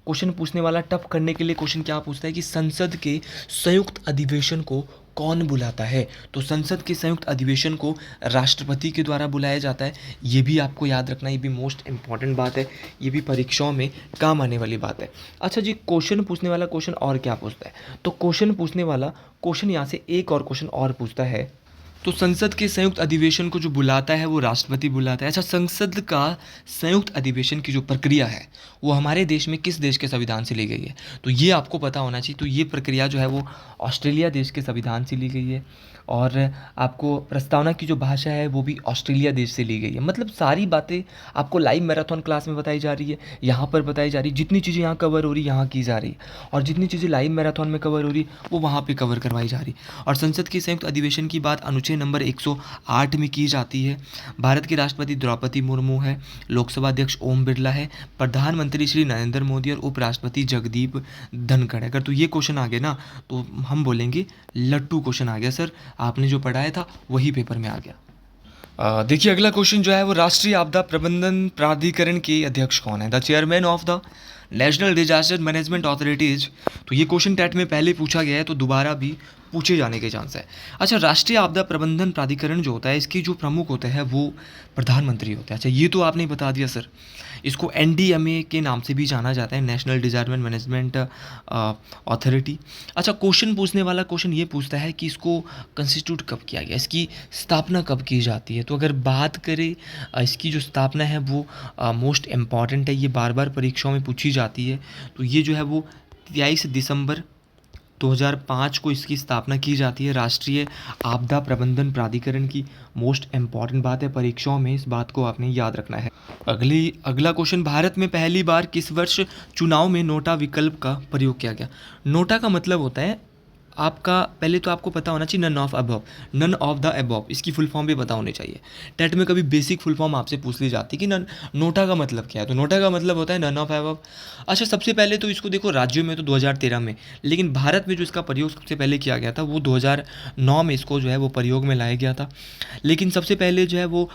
क्वेश्चन पूछने वाला टफ करने के लिए, क्वेश्चन क्या पूछता है कि संसद के संयुक्त अधिवेशन को कौन बुलाता है, तो संसद के संयुक्त अधिवेशन को राष्ट्रपति के द्वारा बुलाया जाता है, ये भी आपको याद रखना, ये भी मोस्ट इंपॉर्टेंट बात है, ये भी परीक्षाओं में काम आने वाली बात है। अच्छा जी, क्वेश्चन पूछने वाला क्वेश्चन और क्या पूछता है, तो क्वेश्चन पूछने वाला क्वेश्चन यहाँ से एक और क्वेश्चन और पूछता है, तो संसद के संयुक्त अधिवेशन को जो बुलाता है वो राष्ट्रपति बुलाता है। अच्छा, संसद का संयुक्त अधिवेशन की जो प्रक्रिया है वो हमारे देश में किस देश के संविधान से ली गई है, तो ये आपको पता होना चाहिए। तो ये प्रक्रिया जो है वो ऑस्ट्रेलिया देश के संविधान से ली गई है। और आपको प्रस्तावना की जो भाषा है वो भी ऑस्ट्रेलिया देश से ली गई है। मतलब सारी बातें आपको लाइव मैराथन क्लास में बताई जा रही है, यहाँ पर बताई जा रही है, जितनी चीज़ें यहाँ कवर हो रही है यहाँ की जा रही है, और जितनी चीज़ें लाइव मैराथन में कवर हो रही है वो वहाँ पे कवर करवाई जा रही है। और संसद की संयुक्त अधिवेशन की बात अनुच्छेद नंबर 108 में की जाती है। भारत के राष्ट्रपति द्रौपदी मुर्मू है, लोकसभा अध्यक्ष ओम बिरला है, प्रधानमंत्री श्री नरेंद्र मोदी और उपराष्ट्रपति जगदीप धनखड़ है। अगर तो ये क्वेश्चन आ गया ना तो हम बोलेंगे लट्टू क्वेश्चन आ गया सर, आपने जो पढ़ाया था वही पेपर में आ गया। देखिए अगला क्वेश्चन जो है वो राष्ट्रीय आपदा प्रबंधन प्राधिकरण के अध्यक्ष कौन है, the chairman of the national disaster management authorities. तो ये क्वेश्चन टेट में पहले पूछा गया है तो दोबारा भी पूछे जाने के चांस है। अच्छा, राष्ट्रीय आपदा प्रबंधन प्राधिकरण जो होता है इसकी जो प्रमुख होते हैं वो प्रधानमंत्री होते हैं। अच्छा, ये तो आपने बता दिया सर, इसको एनडीएमए के नाम से भी जाना जाता है, नेशनल डिजास्टर मैनेजमेंट अथॉरिटी। अच्छा, क्वेश्चन पूछने वाला क्वेश्चन ये पूछता है कि इसको कंस्टिट्यूट कब किया गया, इसकी स्थापना कब की जाती है। तो अगर बात करें इसकी जो स्थापना है वो मोस्ट इम्पॉर्टेंट है, ये बार बार परीक्षाओं में पूछी जाती है। तो ये जो है वो 23 दिसंबर 2005 को इसकी स्थापना की जाती है, राष्ट्रीय आपदा प्रबंधन प्राधिकरण की। मोस्ट इम्पॉर्टेंट बात है, परीक्षाओं में इस बात को आपने याद रखना है। अगला क्वेश्चन, भारत में पहली बार किस वर्ष चुनाव में नोटा विकल्प का प्रयोग किया गया। नोटा का मतलब होता है आपका, पहले तो आपको पता होना चाहिए none of above, none of the above, इसकी फुल फॉर्म भी पता होनी चाहिए। टेट में कभी बेसिक फुल फॉर्म आपसे पूछ ली जाती है कि नोटा का मतलब क्या है, तो नोटा का मतलब होता है नन ऑफ अबव। अच्छा, सबसे पहले तो इसको देखो राज्यों में तो 2013 में, लेकिन भारत में जो इसका प्रयोग सबसे पहले किया गया था वो 2009 में इसको जो है वो प्रयोग में लाया गया था। लेकिन सबसे पहले जो है वो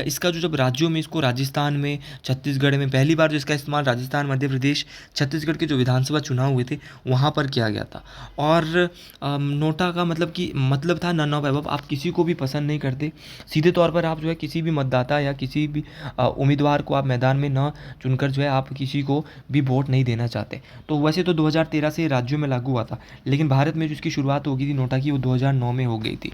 इसका जो जब राज्यों में इसको राजस्थान में, छत्तीसगढ़ में पहली बार जो इसका इस्तेमाल राजस्थान, मध्य प्रदेश, छत्तीसगढ़ के जो विधानसभा चुनाव हुए थे वहाँ पर किया गया था। और नोटा का मतलब कि मतलब था नन ऑफ अबव, आप किसी को भी पसंद नहीं करते, सीधे तौर पर आप जो है किसी भी मतदाता या किसी भी उम्मीदवार को आप मैदान में न चुनकर जो है आप किसी को भी वोट नहीं देना चाहते। तो वैसे तो 2013 से राज्यों में लागू हुआ था, लेकिन भारत में जो इसकी शुरुआत हो गई थी नोटा की वो 2009 में हो गई थी।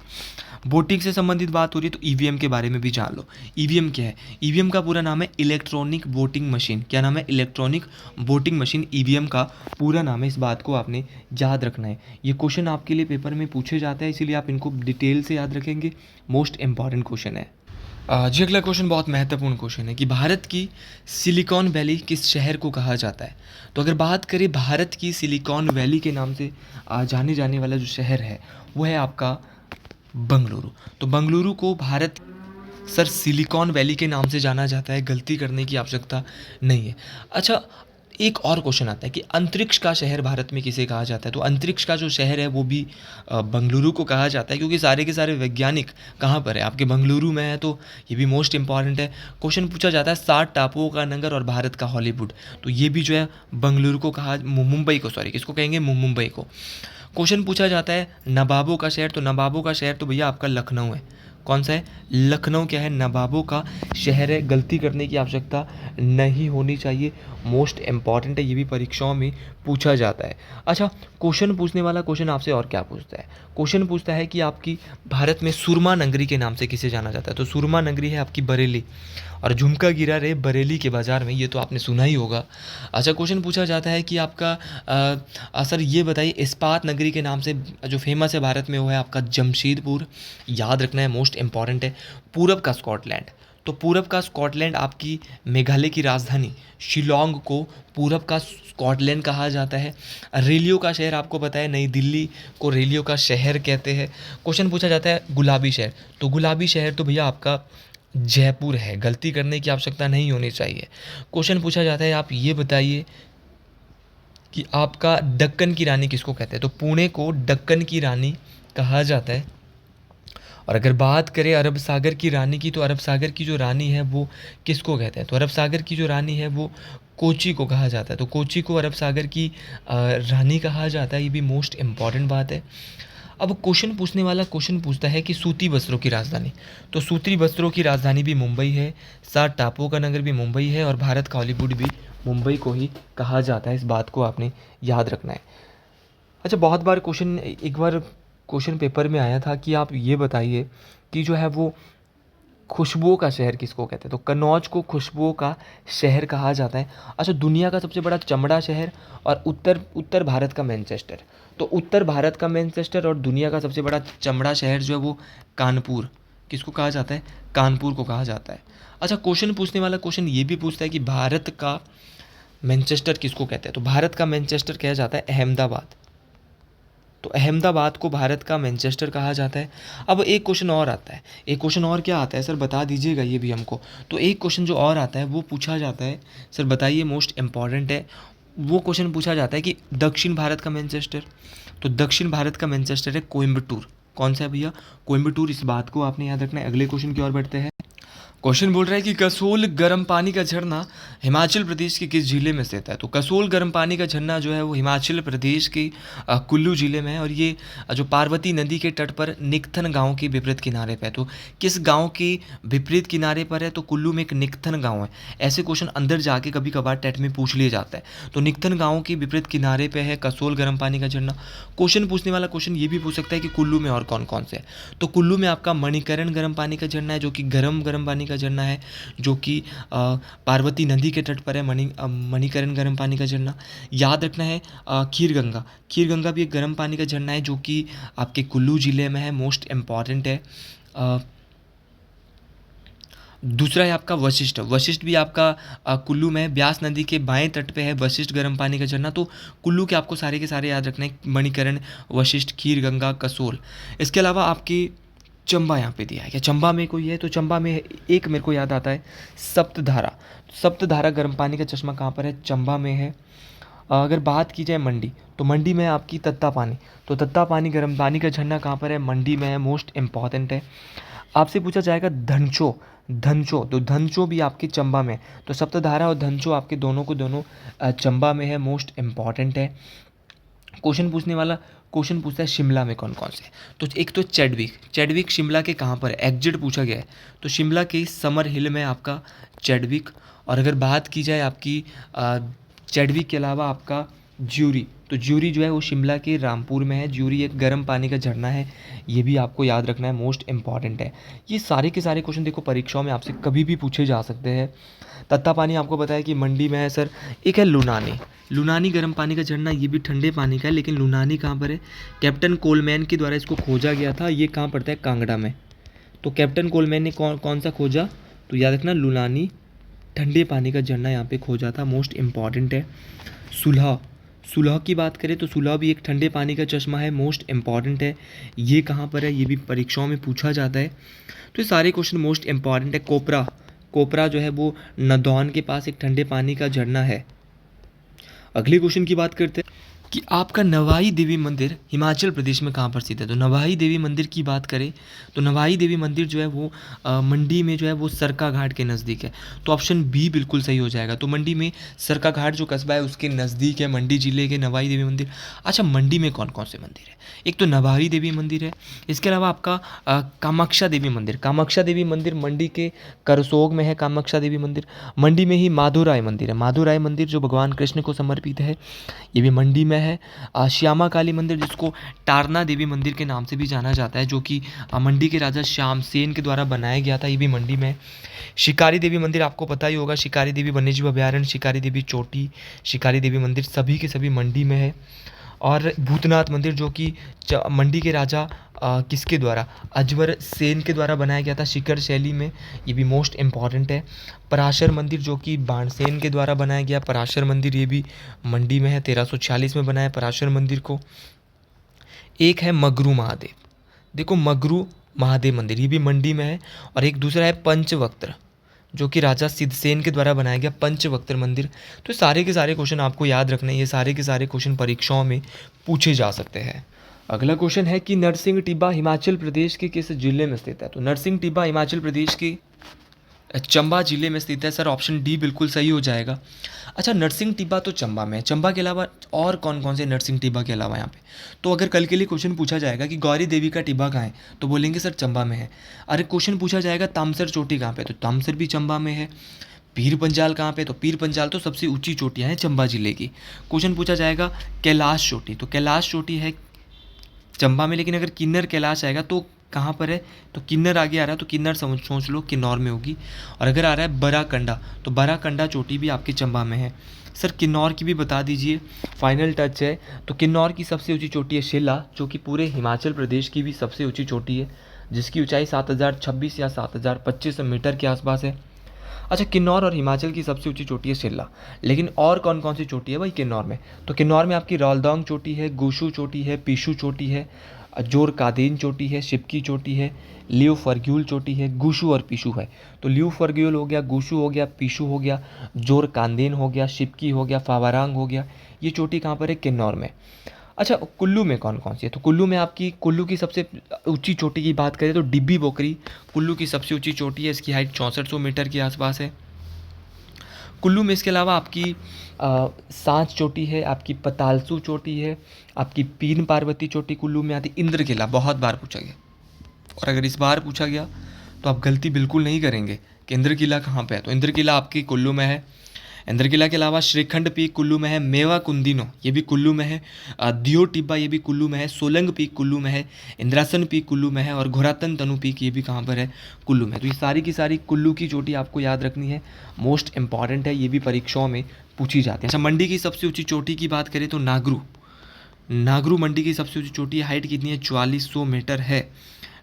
वोटिंग से संबंधित बात हो रही है तो ईवीएम के बारे में भी जान लो। ईवीएम क्या है? ईवीएम का पूरा नाम है इलेक्ट्रॉनिक वोटिंग मशीन। क्या नाम है? इलेक्ट्रॉनिक वोटिंग मशीन, ईवीएम का पूरा नाम है। इस बात को आपने याद रखना है। ये क्वेश्चन आपके लिए पेपर में पूछे जाते हैं, इसीलिए आप इनको डिटेल से याद रखेंगे। मोस्ट इंपॉर्टेंट क्वेश्चन है। जी अगला क्वेश्चन बहुत महत्वपूर्ण क्वेश्चन है कि भारत की सिलिकॉन वैली किस शहर को कहा जाता है? तो अगर बात करें भारत की सिलिकॉन वैली के नाम से जाने जाने वाला जो शहर है वो है आपका बंगलुरु। तो बंगलुरु को भारत सर सिलिकॉन वैली के नाम से जाना जाता है, गलती करने की आवश्यकता नहीं है। अच्छा, एक और क्वेश्चन आता है कि अंतरिक्ष का शहर भारत में किसे कहा जाता है? तो अंतरिक्ष का जो शहर है वो भी बंगलुरु को कहा जाता है, क्योंकि सारे के सारे वैज्ञानिक कहाँ पर है? आपके बंगलुरु में है। तो ये भी मोस्ट इंपॉर्टेंट है। क्वेश्चन पूछा जाता है 60 टापुओं का नगर और भारत का हॉलीवुड। तो ये भी जो है बंगलुरु को कहा, मुंबई को, सॉरी किसको कहेंगे? मुंबई को। क्वेश्चन पूछा जाता है नवाबों का शहर। तो नवाबों का शहर तो भैया आपका लखनऊ है। कौन सा है? लखनऊ क्या है? नवाबों का शहर है। गलती करने की आवश्यकता नहीं होनी चाहिए। मोस्ट इंपॉर्टेंट है, ये भी परीक्षाओं में पूछा जाता है। अच्छा, क्वेश्चन पूछने वाला क्वेश्चन आपसे और क्या पूछता है? क्वेश्चन पूछता है कि आपकी भारत में सुरमा नगरी के नाम से किसे जाना जाता है? तो सुरमा नगरी है आपकी बरेली, और झुमका गिरा रे बरेली के बाजार में, ये तो आपने सुना ही होगा। अच्छा, क्वेश्चन पूछा जाता है कि आपका सर ये बताइए इस्पात नगरी के नाम से जो फेमस है भारत में वो है आपका जमशेदपुर। याद रखना है, मोस्ट इंपॉर्टेंट है। पूरब का स्कॉटलैंड। तो पूरब का स्कॉटलैंड आपकी मेघालय की राजधानी शिलोंग को पूरब का स्कॉटलैंड कहा जाता है। रेलियो का शहर आपको पता है, नई दिल्ली को रेलियो का शहर कहते हैं। क्वेश्चन पूछा जाता है गुलाबी शहर। तो गुलाबी शहर तो भैया आपका जयपुर है। गलती करने की आवश्यकता नहीं होनी चाहिए। क्वेश्चन पूछा जाता है आप ये बताइए कि आपका दक्कन की रानी किसको कहते हैं? तो पुणे को दक्कन की रानी कहा जाता है। और अगर बात करें अरब सागर की रानी की, तो अरब सागर की जो रानी है वो किसको कहते हैं? तो अरब सागर की जो रानी है वो कोची को कहा जाता है। तो कोची को अरब सागर की रानी कहा जाता है। ये भी मोस्ट इम्पॉर्टेंट बात है। अब क्वेश्चन पूछने वाला क्वेश्चन पूछता है कि सूती वस्त्रों की राजधानी। तो सूती वस्त्रों की राजधानी भी मुंबई है, 7 टापुओं का नगर भी मुंबई है, और भारत का हॉलीवुड भी मुंबई को ही कहा जाता है। इस बात को आपने याद रखना है। अच्छा, बहुत बार क्वेश्चन, एक बार क्वेश्चन पेपर में आया था कि आप ये बताइए कि जो है वो खुशबुओं का शहर किसको कहते हैं? तो कन्नौज को खुशबुओं का शहर कहा जाता है। अच्छा, दुनिया का सबसे बड़ा चमड़ा शहर और उत्तर भारत का मैनचेस्टर। तो उत्तर भारत का मैनचेस्टर और दुनिया का सबसे बड़ा चमड़ा शहर जो है वो कानपुर, किसको कहा जाता है? कानपुर को कहा जाता है। अच्छा, क्वेश्चन पूछने वाला क्वेश्चन ये भी पूछता है कि भारत का मैनचेस्टर किसको कहते हैं? तो भारत का मैनचेस्टर कहा जाता है अहमदाबाद। तो अहमदाबाद को भारत का मैनचेस्टर कहा जाता है। अब एक क्वेश्चन और आता है। एक क्वेश्चन और क्या आता है सर, बता दीजिएगा ये भी हमको। तो एक क्वेश्चन जो और आता है वो पूछा जाता है, सर बताइए, मोस्ट इंपॉर्टेंट है। वो क्वेश्चन पूछा जाता है कि दक्षिण भारत का मैनचेस्टर। तो दक्षिण भारत का मैनचेस्टर है कोयम्बटूर। कौन सा है भैया? कोयम्बटूर। इस बात को आपने याद रखना है। अगले क्वेश्चन की ओर बढ़ते हैं। क्वेश्चन बोल रहा है कि कसोल गर्म पानी का झरना हिमाचल प्रदेश के किस जिले में स्थित है? तो कसोल गर्म पानी का झरना जो है वो हिमाचल प्रदेश के कुल्लू जिले में है, और ये जो पार्वती नदी के तट पर निकथन गांव के विपरीत किनारे पर है। तो किस गांव के विपरीत किनारे पर है? तो कुल्लू में एक निकथन गांव है। ऐसे क्वेश्चन अंदर जाके कभी कभार टेट में पूछ लिया जाता है। तो निकथन गाँव के विपरीत किनारे पर है कसोल गर्म पानी का झरना। क्वेश्चन पूछने वाला क्वेश्चन ये भी पूछ सकता है कि कुल्लू में और कौन कौन से है? तो कुल्लू में आपका मणिकरण गर्म पानी का झरना है, जो कि गर्म पानी का झरना है, जो कि पार्वती नदी के तट पर है। मणिकरण गर्म पानी का झरना। याद रखना है खीर गंगा भी एक गर्म पानी का झरना है, जो कि आपके कुल्लू जिले में है। मोस्ट इम्पॉर्टेंट है। दूसरा है आपका वशिष्ठ भी आपका कुल्लू में है। ब्यास नदी के बाएं तट पे है वशिष्ठ गर्म पानी का झरना। तो कुल्लू के आपको सारे के सारे याद रखने हैं, मणिकरण, वशिष्ठ, खीर गंगा, कसोल। इसके अलावा आपकी चंबा यहाँ पे दिया है। क्या चंबा में कोई है? तो चंबा में एक मेरे को याद आता है सप्तधारा। सप्तधारा गर्म पानी का चश्मा कहाँ पर है? चंबा में है। अगर बात की जाए मंडी, तो मंडी में आपकी तत्ता पानी। तो तत्ता पानी गर्म पानी का झरना कहाँ पर है? मंडी में है। मोस्ट इम्पॉर्टेंट है। आपसे पूछा जाएगा धनचो। तो धनचो भी आपके चंबा में। तो सप्तधारा और धनचो आपके दोनों चंबा में है। मोस्ट इम्पॉर्टेंट है। क्वेश्चन पूछने वाला क्वेश्चन पूछता है शिमला में कौन कौन से हैं। तो एक तो चैडविक शिमला के कहाँ पर है, एग्जिट पूछा गया है, तो शिमला के समर हिल में आपका चैडविक। और अगर बात की जाए आपकी चैडविक के अलावा आपका ज्यूरी, तो ज्यूरी जो है वो शिमला के रामपुर में है। ज्यूरी एक गर्म पानी का झरना है, ये भी आपको याद रखना है, मोस्ट इंपॉर्टेंट है। ये सारे के सारे क्वेश्चन देखो परीक्षाओं में आपसे कभी भी पूछे जा सकते हैं। तत्तापानी आपको पता है कि मंडी में है सर। एक है लुनानी गर्म पानी का झरना, ये भी ठंडे पानी का है, लेकिन लुनानी कहाँ पर है, कैप्टन कोलमैन के द्वारा इसको खोजा गया था। ये कहाँ पड़ता है, कांगड़ा में। तो कैप्टन कोलमैन ने कौन सा खोजा, तो याद रखना लुनानी ठंडे पानी का झरना यहाँ पे खोजा था, मोस्ट इम्पॉर्टेंट है। सुलह की बात करें तो सुलह भी एक ठंडे पानी का चश्मा है, मोस्ट इम्पॉर्टेंट है। ये कहाँ पर है, ये भी परीक्षाओं में पूछा जाता है। तो ये सारे क्वेश्चन मोस्ट इम्पॉर्टेंट है। कोपरा जो है वो नदौन के पास एक ठंडे पानी का झरना है। अगले क्वेश्चन की बात करते हैं कि आपका नवाई देवी मंदिर हिमाचल प्रदेश में कहाँ पर स्थित है। तो नवाई देवी मंदिर की बात करें तो नवाई देवी मंदिर जो है वो मंडी में जो है वो सरका घाट के नज़दीक है। तो ऑप्शन बी बिल्कुल सही हो जाएगा। तो मंडी में सरका घाट जो कस्बा है उसके नज़दीक है मंडी जिले के नवाई देवी मंदिर। अच्छा, मंडी में कौन कौन से मंदिर है, एक तो नवाई देवी मंदिर है, इसके अलावा आपका कामाक्षा देवी मंदिर मंडी के करसोग में है। कामाक्षा देवी मंदिर मंडी में ही माधोराय मंदिर है। माधोराय मंदिर जो भगवान कृष्ण को समर्पित है, ये भी मंडी में है। श्यामा काली मंदिर जिसको टारना देवी मंदिर के नाम से भी जाना जाता है, जो कि मंडी के राजा श्यामसेन के द्वारा बनाया गया था, ये भी मंडी में है। शिकारी देवी मंदिर आपको पता ही होगा, शिकारी देवी वन्यजीव अभयारण्य, शिकारी देवी चोटी, शिकारी देवी मंदिर सभी के सभी मंडी में है। और भूतनाथ मंदिर जो कि मंडी के राजा किसके द्वारा, अजवर सेन के द्वारा बनाया गया था शिखर शैली में, ये भी मोस्ट इम्पॉर्टेंट है। पराशर मंदिर जो कि बाणसेन के द्वारा बनाया गया पराशर मंदिर, ये भी मंडी में है, 1346 में बनाया पराशर मंदिर को। एक है मगरू महादेव, देखो मगरू महादेव मंदिर, ये भी मंडी में है। और एक दूसरा है पंचवक्त्र जो कि राजा सिद्धसेन के द्वारा बनाया गया पंचवक्त्र मंदिर। तो सारे के सारे क्वेश्चन आपको याद रखने, ये सारे के सारे क्वेश्चन परीक्षाओं में पूछे जा सकते हैं। अगला क्वेश्चन है कि नरसिंह टिब्बा हिमाचल प्रदेश के किस जिले में स्थित है। तो नरसिंह टिब्बा हिमाचल प्रदेश के चंबा जिले में स्थित है। सर ऑप्शन डी बिल्कुल सही हो जाएगा। अच्छा, नरसिंह टिब्बा तो चंबा में है, चंबा के अलावा और कौन कौन से नरसिंह टिब्बा के अलावा यहाँ पे, तो अगर कल के लिए क्वेश्चन पूछा जाएगा कि गौरी देवी का टिब्बा कहाँ है, तो बोलेंगे सर चंबा में है। अरे क्वेश्चन पूछा जाएगा तामसर चोटी कहाँ पे, तो तामसर भी चंबा में है। पीर पंजाल कहाँ पे, तो पीर पंजाल तो सबसे ऊंची चोटियाँ हैं चंबा जिले की। क्वेश्चन पूछा जाएगा कैलाश चोटी, तो कैलाश चोटी है चंबा में, लेकिन अगर किन्नर कैलाश आएगा तो कहाँ पर है, तो किन्नर आगे आ रहा है तो किन्नर सोच लो किन्नौर में होगी। और अगर आ रहा है बराकंडा, तो बराकंडा चोटी भी आपके चंबा में है। सर किन्नौर की भी बता दीजिए, फाइनल टच है। तो किन्नौर की सबसे ऊंची चोटी है शिला, जो कि पूरे हिमाचल प्रदेश की भी सबसे ऊंची चोटी है, जिसकी ऊंचाई 7026 या 7025 मीटर के आसपास है। अच्छा, किन्नौर और हिमाचल की सबसे ऊंची चोटी है शिला, लेकिन और कौन कौन सी चोटी है भाई किन्नौर में, तो किन्नौर में आपकी रौलदौंग चोटी है, गुशु चोटी है, पीशू चोटी है, जोर कादेन चोटी है, शिपकी चोटी है, लियो फर्ग्यूल चोटी है, गुशु और पीशू है। तो लियो फर्ग्यूल हो गया, गुशु हो गया, पीशू हो गया, जोर कांदेन हो गया, शिपकी हो गया, फावारांग हो गया। ये चोटी कहाँ पर है, किन्नौर में। अच्छा, कुल्लू में कौन कौन सी है, तो कुल्लू में आपकी कुल्लू की सबसे ऊंची चोटी की बात करें तो डिब्बी बोकरी कुल्लू की सबसे ऊंची चोटी है, इसकी हाइट 6400 मीटर के आसपास है कुल्लू में। इसके अलावा आपकी सांच चोटी है, आपकी पतालसू चोटी है, आपकी पीन पार्वती चोटी कुल्लू में आती। इंद्र किला बहुत बार पूछा गया, और अगर इस बार पूछा गया तो आप गलती बिल्कुल नहीं करेंगे कि इंद्र किला कहाँ पे है, तो इंद्र किला आपकी कुल्लू में है। इंद्र किला के अलावा श्रीखंड पीक कुल्लू में है, मेवा कुंदिनो ये भी कुल्लू में है, दियो टिब्बा ये भी कुल्लू में है, सोलंग पीक कुल्लू में है, इंद्रासन पीक कुल्लू में है, और घोरातन तनु पीक ये भी कहाँ पर है, कुल्लू में। तो ये सारी की सारी कुल्लू की चोटी आपको याद रखनी है, मोस्ट इंपॉर्टेंट है, ये भी परीक्षाओं में पूछी जाती है। अच्छा, मंडी की सबसे ऊँची चोटी की बात करें तो नागरू मंडी की सबसे ऊँची चोटी, हाइट कितनी है, 4400 मीटर है।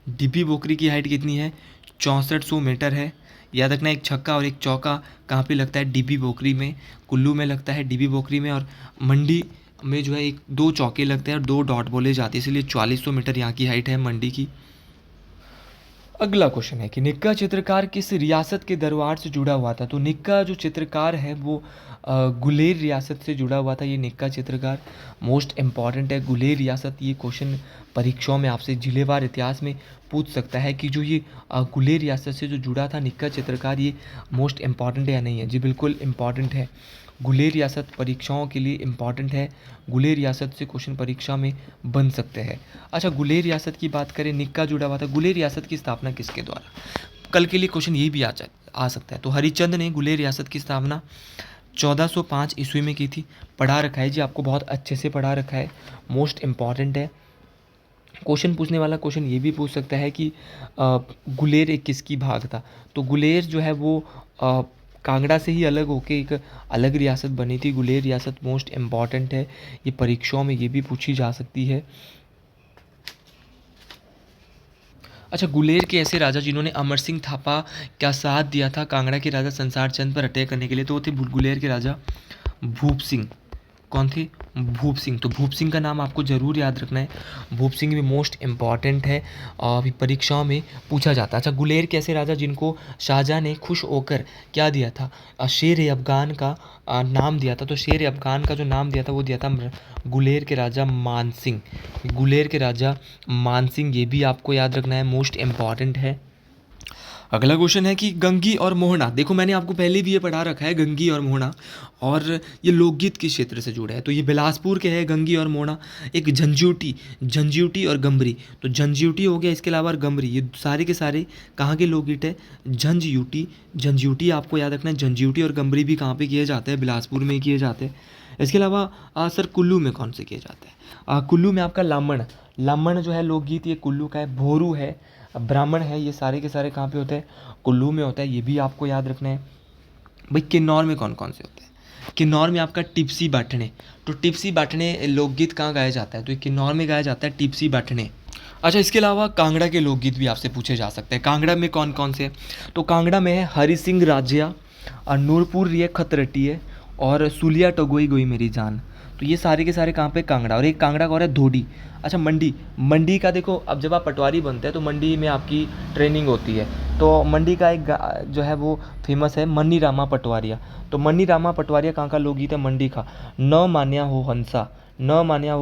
डिब्बी बोकरी की हाइट कितनी है, 6400 मीटर है। याद रखना, एक छक्का और एक चौका कहाँ पे लगता है, डिब्बी बोकरी में, कुल्लू में लगता है डिब्बी बोकरी में, और मंडी में जो है एक 2 चौके लगते हैं और 2 डॉट बोले जाते हैं, इसलिए 4400 मीटर यहाँ की हाइट है मंडी की। अगला क्वेश्चन है कि निक्का चित्रकार किस रियासत के दरबार से जुड़ा हुआ था। तो निक्का जो चित्रकार है वो गुलेर रियासत से जुड़ा हुआ था। ये निक्का चित्रकार मोस्ट इम्पॉर्टेंट है, गुलेर रियासत। ये क्वेश्चन परीक्षाओं में आपसे जिलेवार इतिहास में पूछ सकता है कि जो ये गुलेर रियासत से जो जुड़ा था निक्का चित्रकार, ये मोस्ट इम्पॉर्टेंट है या नहीं है। जी बिल्कुल इम्पॉर्टेंट है। गुलेर रियासत परीक्षाओं के लिए इम्पॉर्टेंट है, गुलेर रियासत से क्वेश्चन परीक्षा में बन सकते हैं। अच्छा, गुलेर रियासत की बात करें, निक्का जुड़ा हुआ था, गुलेर रियासत की स्थापना किसके द्वारा? कल के लिए क्वेश्चन ये भी आ सकता है। तो हरिचंद ने गुलेर रियासत की स्थापना 1405 ईस्वी में की थी। पढ़ा रखा है जी, आपको बहुत अच्छे से पढ़ा रखा है, मोस्ट इम्पॉर्टेंट है। क्वेश्चन पूछने वाला क्वेश्चन ये भी पूछ सकता है कि गुलेर एक किसकी भाग था? तो गुलेर जो है वो कांगड़ा से ही अलग होके एक अलग रियासत बनी थी। गुलेर रियासत मोस्ट इम्पॉर्टेंट है, ये परीक्षाओं में ये भी पूछी जा सकती है। अच्छा, गुलेर के ऐसे राजा जिन्होंने अमर सिंह थापा का साथ दिया था कांगड़ा के राजा संसार चंद पर अटैक करने के लिए, तो वो थे गुलेर के राजा भूप सिंह। कौन थे? भूप सिंह। तो भूप सिंह का नाम आपको ज़रूर याद रखना है, भूप सिंह भी मोस्ट इम्पॉर्टेंट है और परीक्षाओं में पूछा जाता है। अच्छा, गुलेर के ऐसे राजा जिनको शाहजहाँ ने खुश होकर क्या दिया था? शेर ए अफ़गान का नाम दिया था। तो शेर ए अफ़गान का जो नाम दिया था वो दिया था गुलेर के राजा मान सिंह। गुलेर के राजा मान सिंह, ये भी आपको याद रखना है, मोस्ट इम्पॉर्टेंट है। अगला क्वेश्चन है कि गंगी और मोहना, देखो मैंने आपको पहले भी ये पढ़ा रखा है गंगी और मोहना, और ये लोकगीत किस क्षेत्र से जुड़े हैं? तो ये बिलासपुर के है गंगी और मोहना। एक झंझूटी और गंबरी। तो झंझूटी हो गया, इसके अलावा गंबरी, ये सारे के सारे कहाँ के लोकगीत है? झंझूटी आपको याद रखना है। झंझूटी और गंबरी भी कहाँ पे किए जाते हैं? बिलासपुर में किए जाते हैं। इसके अलावा सर कुल्लू में कौन से किए जाते हैं? कुल्लू में आपका लामण जो है लोकगीत, ये कुल्लू का है। भोरू है, ब्राह्मण है, ये सारे के सारे कहाँ पे होते हैं? कुल्लू में होता है, ये भी आपको याद रखना है। भाई किन्नौर में कौन कौन से होते हैं? किन्नौर में आपका टिप्सी बाटने। तो टिप्सी बाटने लोकगीत कहाँ गाया जाता है? तो ये किन्नौर में गाया जाता है, टिप्सी बाटने। अच्छा, इसके अलावा कांगड़ा के लोकगीत भी आपसे पूछे जा सकते हैं। कांगड़ा में कौन कौन से? तो कांगड़ा में है हरि सिंह राजिया, और नूरपुर रिए खत रटिए, और सुलिया टगोई गोई मेरी जान। तो ये सारे के सारे कहाँ पे? कांगड़ा। और एक कांगड़ा का और है धोडी। अच्छा, मंडी का देखो, अब जब आप पटवारी बनते हैं तो मंडी में आपकी ट्रेनिंग होती है, तो मंडी का एक जो है वो फेमस है मन्नी रामा पटवारिया। तो मन्नी रामा पटवारिया कहाँ का लोकगीत है? मंडी का। न मान्या हो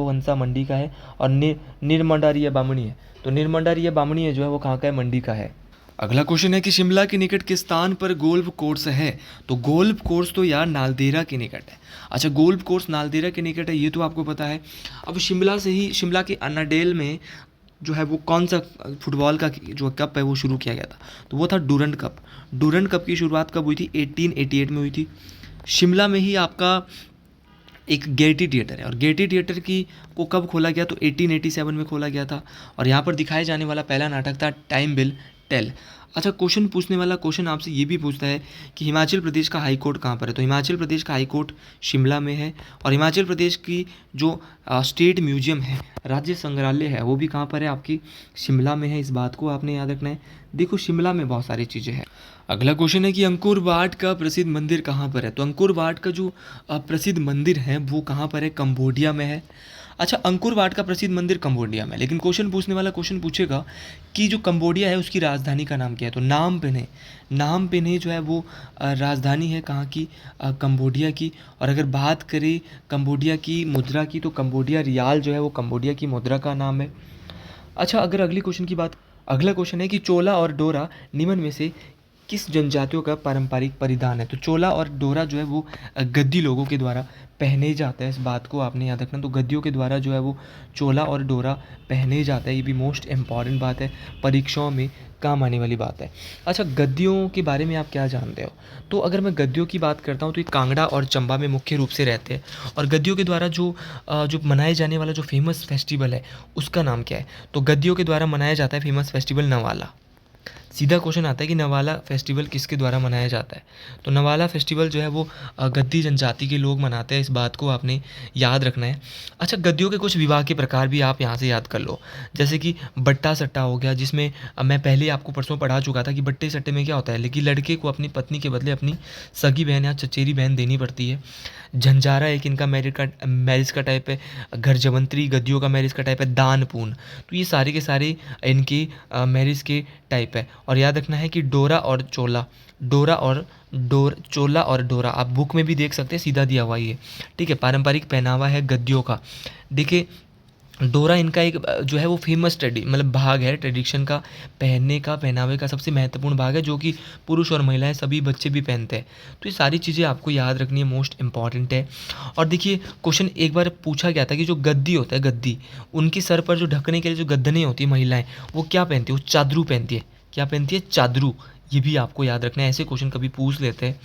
हंसा मंडी का है। और निर्मंडारिया बामणी है। तो निर्मंडारिया बामणी है जो है वो कहाँ का है? मंडी का है। अगला क्वेश्चन है कि शिमला के निकट किस स्थान पर गोल्फ कोर्स है? तो गोल्फ कोर्स तो यार नालदेहरा के निकट है। अच्छा, गोल्फ कोर्स नालदेहरा के निकट है, ये तो आपको पता है। अब शिमला के अनाडेल में जो है वो कौन सा फुटबॉल का जो कप है वो शुरू किया गया था? तो वो था डूरंड कप। डूरंड कप की शुरुआत कब हुई थी? 1888 में हुई थी। शिमला में ही आपका एक गेयटी थिएटर है, और गेयटी थिएटर की को कब खोला गया? तो 1887 में खोला गया था। और यहाँ पर दिखाए जाने वाला पहला नाटक था टाइम विल टेल। अच्छा, क्वेश्चन पूछने वाला क्वेश्चन आपसे ये भी पूछता है कि हिमाचल प्रदेश का हाई कोर्ट कहाँ पर है? तो हिमाचल प्रदेश का हाई कोर्ट शिमला में है। और हिमाचल प्रदेश की जो स्टेट म्यूजियम है, राज्य संग्रहालय है, वो भी कहाँ पर है? आपकी शिमला में है। इस बात को आपने याद रखना है। देखो शिमला में बहुत सारी चीज़ें हैं। अगला क्वेश्चन है कि अंकुर वाट का प्रसिद्ध मंदिर कहाँ पर है? तो अंकुर वाट का जो प्रसिद्ध मंदिर है वो कहाँ पर है? कंबोडिया में है। अच्छा, अंकुर वाट का प्रसिद्ध मंदिर कंबोडिया में, लेकिन क्वेश्चन पूछने वाला क्वेश्चन पूछेगा कि जो कंबोडिया है उसकी राजधानी का नाम क्या है? तो नाम पिन्हे जो है वो राजधानी है कहाँ की? कंबोडिया की। और अगर बात करें कंबोडिया की मुद्रा की, तो कंबोडिया रियाल जो है वो कंबोडिया की मुद्रा का नाम है। अच्छा, अगर अगला क्वेश्चन है कि चोला और डोरा निम्न में से किस जनजातियों का पारंपरिक परिधान है? तो चोला और डोरा जो है वो गद्दी लोगों के द्वारा पहने जाता है। इस बात को आपने याद रखना। तो गद्दियों के द्वारा जो है वो चोला और डोरा पहने जाता है, ये भी मोस्ट इम्पॉर्टेंट बात है, परीक्षाओं में काम आने वाली बात है। अच्छा, गद्दियों के बारे में आप क्या जानते हो? तो अगर मैं गद्दियों की बात करता हूँ तो ये कांगड़ा और चंबा में मुख्य रूप से रहते हैं। और गद्दियों के द्वारा जो मनाए जाने वाला जो फेमस फेस्टिवल है उसका नाम क्या है? तो गद्दियों के द्वारा मनाया जाता है फेमस फेस्टिवल नवाला। सीधा क्वेश्चन आता है कि नवाला फेस्टिवल किसके द्वारा मनाया जाता है? तो नवाला फेस्टिवल जो है वो गद्दी जनजाति के लोग मनाते हैं। इस बात को आपने याद रखना है। अच्छा, गद्दियों के कुछ विवाह के प्रकार भी आप यहाँ से याद कर लो, जैसे कि बट्टा सट्टा हो गया, जिसमें मैं पहले आपको परसों पढ़ा चुका था कि बट्टे सट्टे में क्या होता है, लेकिन लड़के को अपनी पत्नी के बदले अपनी सगी बहन या चचेरी बहन देनी पड़ती है। झंझारा एक इनका मैरिज का टाइप है। घर जवंतरी गद्दियों का मैरिज का टाइप है। दानपून, तो ये सारे के सारे इनके मैरिज के टाइप है। और याद रखना है कि चोला और डोरा आप बुक में भी देख सकते हैं, सीधा दिया हुआ ये, ठीक है। पारंपरिक पहनावा है गद्दियों का। देखिए दोहरा इनका एक जो है वो फेमस मतलब भाग है ट्रेडिशन का, पहनने का, पहनावे का सबसे महत्वपूर्ण भाग है, जो कि पुरुष और महिलाएं सभी बच्चे भी पहनते हैं। तो ये सारी चीज़ें आपको याद रखनी है, मोस्ट इंपॉर्टेंट है। और देखिए क्वेश्चन एक बार पूछा गया था कि जो गद्दी होता है, गद्दी, उनके सर पर जो ढकने के लिए जो गद्दनें होती है महिलाएं, वो क्या पहनती है? वो चादरू पहनती है। क्या पहनती है? चादरू। ये भी आपको याद रखना है, ऐसे क्वेश्चन कभी पूछ लेते हैं।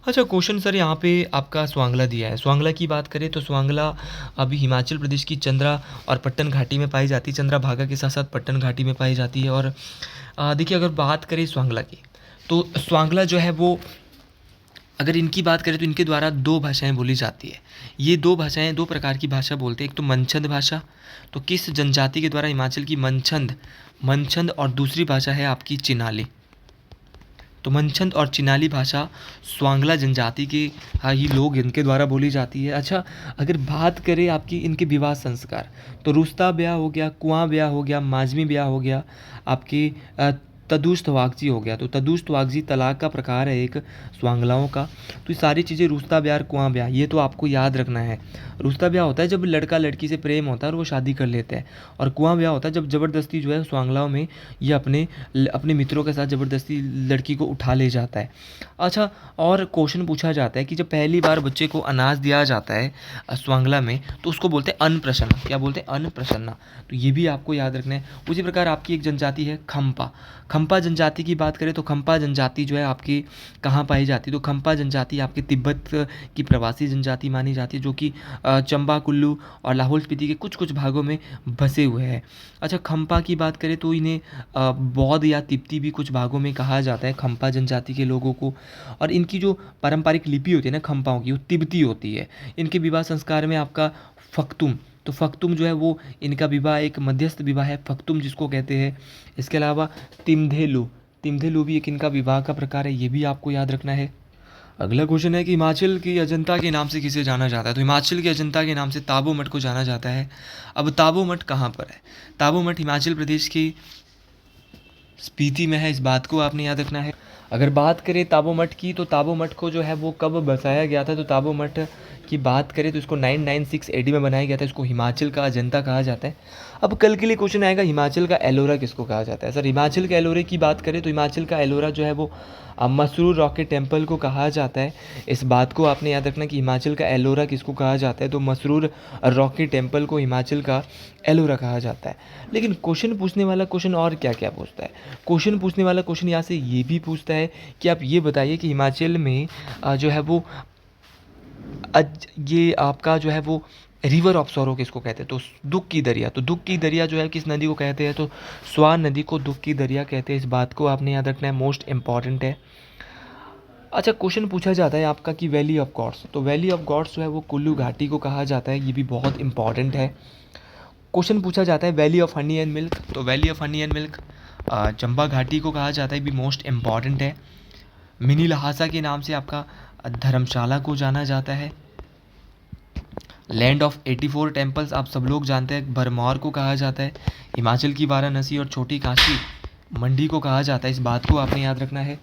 अच्छा क्वेश्चन सर यहाँ पे आपका स्वांगला दिया है। स्वांगला की बात करें तो स्वांगला अभी हिमाचल प्रदेश की चंद्रा और पट्टन घाटी में पाई जाती है। चंद्रभागा के साथ साथ पट्टन घाटी में पाई जाती है। और देखिए अगर बात करें स्वांगला की, तो स्वांगला जो है वो, अगर इनकी बात करें तो इनके द्वारा दो भाषाएं बोली जाती है। ये दो भाषाएं, दो प्रकार की भाषा बोलते हैं। एक तो मनछंद भाषा, तो किस जनजाति के द्वारा? हिमाचल की मनछंद, मनछंद। और दूसरी भाषा है आपकी चिनाली। तो मनछंद और चिनाली भाषा स्वांगला जनजाति के ही लोग इनके द्वारा बोली जाती है। अच्छा अगर बात करें आपकी इनके विवाह संस्कार, तो रुस्ता ब्याह हो गया, कुआं ब्याह हो गया, माजमी ब्याह हो गया, आपके तदुस्त वागजी हो गया। तो तदुस्त वागजी तलाक का प्रकार है एक स्वांगलाओं का। तो ये सारी चीज़ें, रुस्ता ब्याह, कुआं ब्याह, ये तो आपको याद रखना है। रुस्ता ब्याह होता है जब लड़का लड़की से प्रेम होता है और वो शादी कर लेते हैं, और कुआं ब्याह होता है जब ज़बरदस्ती जो है स्वांगलाओं में ये अपने मित्रों के साथ ज़बरदस्ती लड़की को उठा ले जाता है। अच्छा और क्वेश्चन पूछा जाता है कि जब पहली बार बच्चे को अनाज दिया जाता है स्वांगला में, तो उसको बोलते हैं अन्नप्रसन्ना। क्या बोलते हैं? अन्नप्रसन्ना। तो ये भी आपको याद रखना है। उसी प्रकार आपकी एक जनजाति है खम्पा। खम्पा जनजाति की बात करें तो खम्पा जनजाति जो है आपकी कहाँ पाई जाती है? तो खम्पा जनजाति आपके तिब्बत की प्रवासी जनजाति मानी जाती है, जो कि चंबा, कुल्लू और लाहौल स्पीति के कुछ कुछ भागों में बसे हुए हैं। अच्छा खम्पा की बात करें तो इन्हें बौद्ध या तिब्बती भी कुछ भागों में कहा जाता है, खम्पा जनजाति के लोगों को। और इनकी जो पारंपरिक लिपि होती है ना खम्पाओं की, वो तिब्बती होती है। इनके विवाह संस्कार में आपका फक्तुम, तो फक्तुम जो है वो इनका विवाह एक मध्यस्थ विवाह है, फक्तुम जिसको कहते हैं। इसके अलावा तिमधेलु, तिमधेलु भी एक इनका विवाह का प्रकार है, ये भी आपको याद रखना है। अगला क्वेश्चन है कि हिमाचल की अजंता के नाम से किसे जाना जाता है? तो हिमाचल की अजंता के नाम से ताबो मठ को जाना जाता है। अब ताबो मठ कहाँ पर है? ताबो मठ हिमाचल प्रदेश की स्पीति में है, इस बात को आपने याद रखना है। अगर बात करें ताबो मठ की, तो ताबो मठ को जो है वो कब बसाया गया था? तो ताबो मठ की बात करें तो इसको 996 एडी में बनाया गया था। इसको हिमाचल का अजंता कहा जाता है। अब कल के लिए क्वेश्चन आएगा हिमाचल का एलोरा किसको कहा जाता है? सर हिमाचल के एलोरे की बात करें तो हिमाचल का एलोरा जो है वो मसरूर रॉकेट टेम्पल को कहा जाता है। इस बात को आपने याद रखना कि हिमाचल का एलोरा किसको कहा जाता है? तो मसरूर रॉकेट टेम्पल को हिमाचल का एलोरा कहा जाता है। लेकिन क्वेश्चन पूछने वाला क्वेश्चन और क्या क्या पूछता है? क्वेश्चन पूछने वाला क्वेश्चन यहाँ से ये भी पूछता है कि आप ये बताइए कि हिमाचल में जो है वो ये आपका जो है वो रिवर ऑफ सॉरो किसको कहते हैं? तो दुख की दरिया। तो दुख की दरिया जो है किस नदी को कहते हैं? तो स्वान नदी को दुख की दरिया कहते हैं। इस बात को आपने याद रखना है, मोस्ट इंपॉर्टेंट है। अच्छा क्वेश्चन पूछा जाता है आपका कि वैली ऑफ गॉड्स, तो वैली ऑफ गॉड्स जो है वो कुल्लू घाटी को कहा जाता है, ये भी बहुत इंपॉर्टेंट है। क्वेश्चन पूछा जाता है valley of honey and milk, तो valley of honey and milk Chamba घाटी को कहा जाता है, भी मोस्ट इम्पॉर्टेंट है। मिनी लहासा के नाम से आपका धर्मशाला को जाना जाता है। लैंड ऑफ 84 टेम्पल्स आप सब लोग जानते हैं, भरमौर को कहा जाता है। हिमाचल की वाराणसी और छोटी काशी मंडी को कहा जाता है, इस बात को आपने याद रखना है।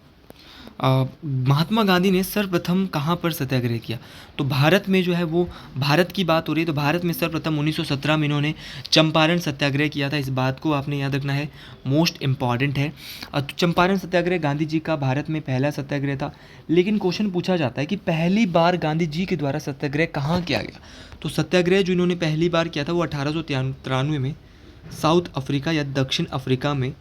महात्मा गांधी ने सर्वप्रथम कहाँ पर सत्याग्रह किया? तो भारत में जो है वो, भारत की बात हो रही है तो भारत में सर्वप्रथम 1917 में इन्होंने चंपारण सत्याग्रह किया था, इस बात को आपने याद रखना है, मोस्ट इम्पॉर्टेंट है। तो चंपारण सत्याग्रह गांधी जी का भारत में पहला सत्याग्रह था। लेकिन क्वेश्चन पूछा जाता है कि पहली बार गांधी जी के द्वारा सत्याग्रह कहाँ किया गया? तो सत्याग्रह जो इन्होंने पहली बार किया था वो 1893 में साउथ अफ्रीका या दक्षिण अफ्रीका में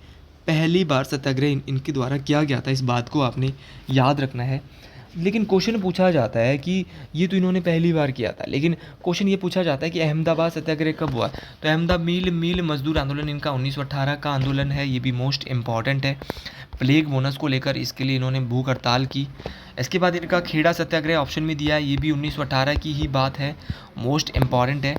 पहली बार सत्याग्रह इनके द्वारा किया गया था, इस बात को आपने याद रखना है। लेकिन क्वेश्चन पूछा जाता है कि ये तो इन्होंने पहली बार किया था, लेकिन क्वेश्चन ये पूछा जाता है कि अहमदाबाद सत्याग्रह कब हुआ? तो अहमदाबाद मील मजदूर आंदोलन इनका 1918 का आंदोलन है, ये भी मोस्ट इम्पॉर्टेंट है। प्लेग बोनस को लेकर इसके लिए इन्होंने भूख हड़ताल की। इसके बाद इनका खेड़ा सत्याग्रह ऑप्शन में दिया है, ये भी 1918 की ही बात है, मोस्ट इम्पॉर्टेंट है।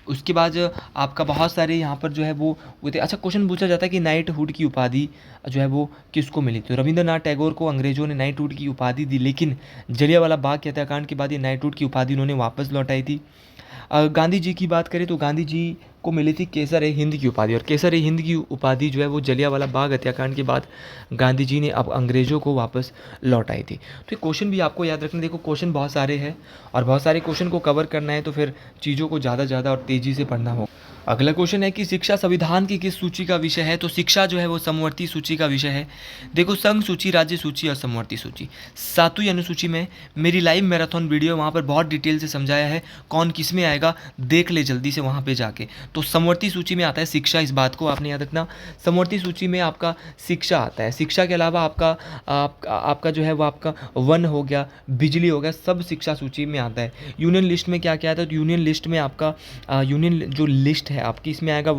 उसके बाद आपका बहुत सारे यहाँ पर जो है वो थे। अच्छा क्वेश्चन पूछा जाता है कि नाइटहुड की उपाधि जो है वो किसको मिली? तो रविंद्रनाथ टैगोर को अंग्रेजों ने नाइटहुड की उपाधि दी, लेकिन जलियांवाला बाग हत्याकांड के बाद ये नाइटहुड की उपाधि उन्होंने वापस लौटाई थी। गांधी जी की बात करें तो गांधी जी को मिली थी केसर-ए-हिंद की उपाधि। और केसर-ए-हिंद की उपाधि जो है वो जलियांवाला बाग हत्याकांड के बाद गांधी जी ने अब अंग्रेज़ों को वापस लौटाई थी। तो ये क्वेश्चन भी आपको याद रखना। देखो क्वेश्चन बहुत सारे हैं और बहुत सारे क्वेश्चन को कवर करना है, तो फिर चीज़ों को ज़्यादा और तेज़ी से पढ़ना होगा। अगला क्वेश्चन है कि शिक्षा संविधान की किस सूची का विषय है? तो शिक्षा जो है वो समवर्ती सूची का विषय है। देखो संघ सूची, राज्य सूची और समवर्ती सूची। 7वीं अनुसूची में मेरी लाइव मैराथन वीडियो वहाँ पर बहुत डिटेल से समझाया है, कौन किस में आएगा देख ले जल्दी से वहाँ पे जाके। तो समवर्ती सूची में आता है शिक्षा, इस बात को आपने याद रखना। समवर्ती सूची में आपका शिक्षा आता है। शिक्षा के अलावा आपका जो है वो आपका वन हो गया, बिजली हो गया, सब शिक्षा सूची में आता है। यूनियन लिस्ट में क्या क्या आता है? तो यूनियन लिस्ट में आपका यूनियन जो लिस्ट है आपकी, इसमें आएगा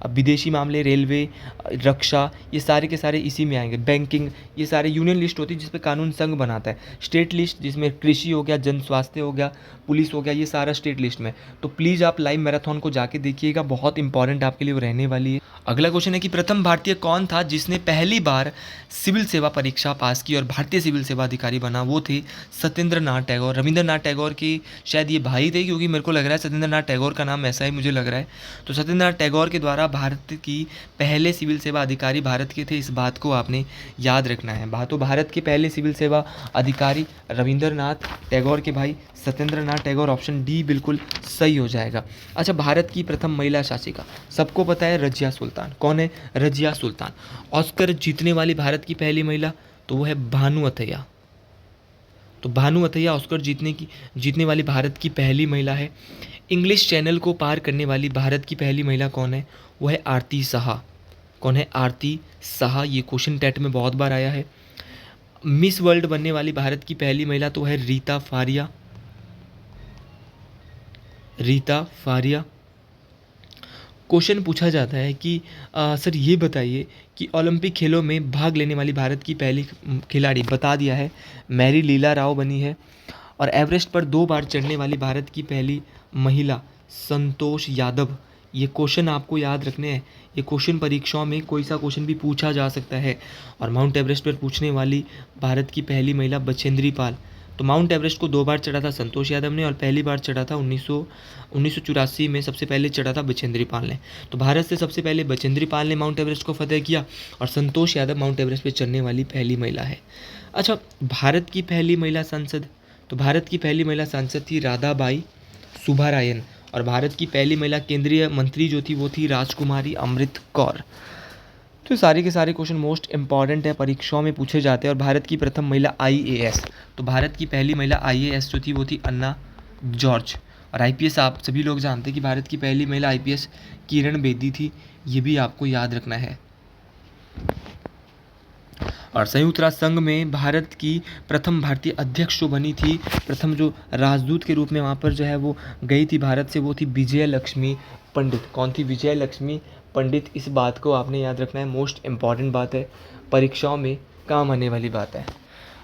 विदेशी मामले, रेलवे, रक्षा, ये सारे के सारे इसी में आएंगे। बैंकिंग, ये सारे यूनियन लिस्ट होती है जिसपे कानून संघ बनाता है। स्टेट लिस्ट जिसमें कृषि हो गया, जन स्वास्थ्य हो गया, पुलिस हो गया, ये सारा स्टेट लिस्ट में। तो प्लीज़ आप लाइव मैराथन को जाके देखिएगा, बहुत इंपॉर्टेंट आपके लिए वो रहने वाली है। अगला क्वेश्चन है कि प्रथम भारतीय कौन था जिसने पहली बार सिविल सेवा परीक्षा पास की और भारतीय सिविल सेवा अधिकारी बना? वो थे सत्येंद्र नाथ टैगोर। रविंद्रनाथ टैगोर की शायद ये भाई थे, क्योंकि मेरे को लग रहा है सत्येंद्र नाथ टैगोर का नाम ऐसा ही मुझे लग रहा है। तो सत्येंद्र नाथ टैगोर के द्वारा भारत की पहले सिविल सेवा अधिकारी भारत के थे, इस बात को आपने याद रखना है। तो भारत के पहले सिविल सेवा अधिकारी रविंद्रनाथ टैगोर के भाई सत्येंद्र नाथ टैगोर, ऑप्शन डी बिल्कुल सही हो जाएगा। अच्छा, भारत की प्रथम महिला शासिका सबको पता है, रजिया सुल्तान। कौन है? रजिया सुल्तान। ऑस्कर जीतने वाली भारत की पहली महिला, तो वो है भानु अथैया। तो भानु अथैया ऑस्कर जीतने वाली भारत की पहली महिला है। इंग्लिश चैनल को पार करने वाली भारत की पहली महिला कौन है? वो है आरती साहा। कौन है? आरती साहा। ये क्वेश्चन टेट में बहुत बार आया है। मिस वर्ल्ड बनने वाली भारत की पहली महिला तो है रीता फारिया। रीता फारिया। क्वेश्चन पूछा जाता है कि सर ये बताइए कि ओलंपिक खेलों में भाग लेने वाली भारत की पहली खिलाड़ी, बता दिया है, मैरी लीला राव बनी है। और एवरेस्ट पर 2 बार चढ़ने वाली भारत की पहली महिला संतोष यादव। ये क्वेश्चन आपको याद रखने हैं, ये क्वेश्चन परीक्षाओं में कोई सा क्वेश्चन भी पूछा जा सकता है। और माउंट एवरेस्ट पर पूछने वाली भारत की पहली महिला बछेंद्री पाल। तो माउंट एवरेस्ट को 2 बार चढ़ा था संतोष यादव ने, और पहली बार चढ़ा था 1984 में, सबसे पहले चढ़ा था बछेंद्री पाल ने। तो भारत से सबसे पहले बछेंद्री पाल ने माउंट एवरेस्ट को फतेह किया, और संतोष यादव माउंट एवरेस्ट पर चढ़ने वाली पहली महिला है। अच्छा, भारत की पहली महिला सांसद, तो भारत की पहली महिला सांसद थी राधाबाई सुब्बारायन। और भारत की पहली महिला केंद्रीय मंत्री जो थी वो थी राजकुमारी अमृत कौर। तो सारे के सारे क्वेश्चन मोस्ट इंपॉर्टेंट है, परीक्षाओं में पूछे जाते हैं। और भारत की प्रथम महिला आईएएस, तो भारत की पहली महिला आईएएस जो थी वो थी अन्ना जॉर्ज। और आईपीएस आप सभी लोग जानते हैं कि भारत की पहली महिला आईपीएस किरण बेदी थी, ये भी आपको याद रखना है। और संयुक्त राष्ट्र संघ में भारत की प्रथम भारतीय अध्यक्ष जो बनी थी, प्रथम जो राजदूत के रूप में वहाँ पर जो है वो गई थी भारत से, वो थी विजय लक्ष्मी पंडित। कौन थी? विजय लक्ष्मी पंडित। इस बात को आपने याद रखना है, मोस्ट इंपॉर्टेंट बात है, परीक्षाओं में काम आने वाली बात है।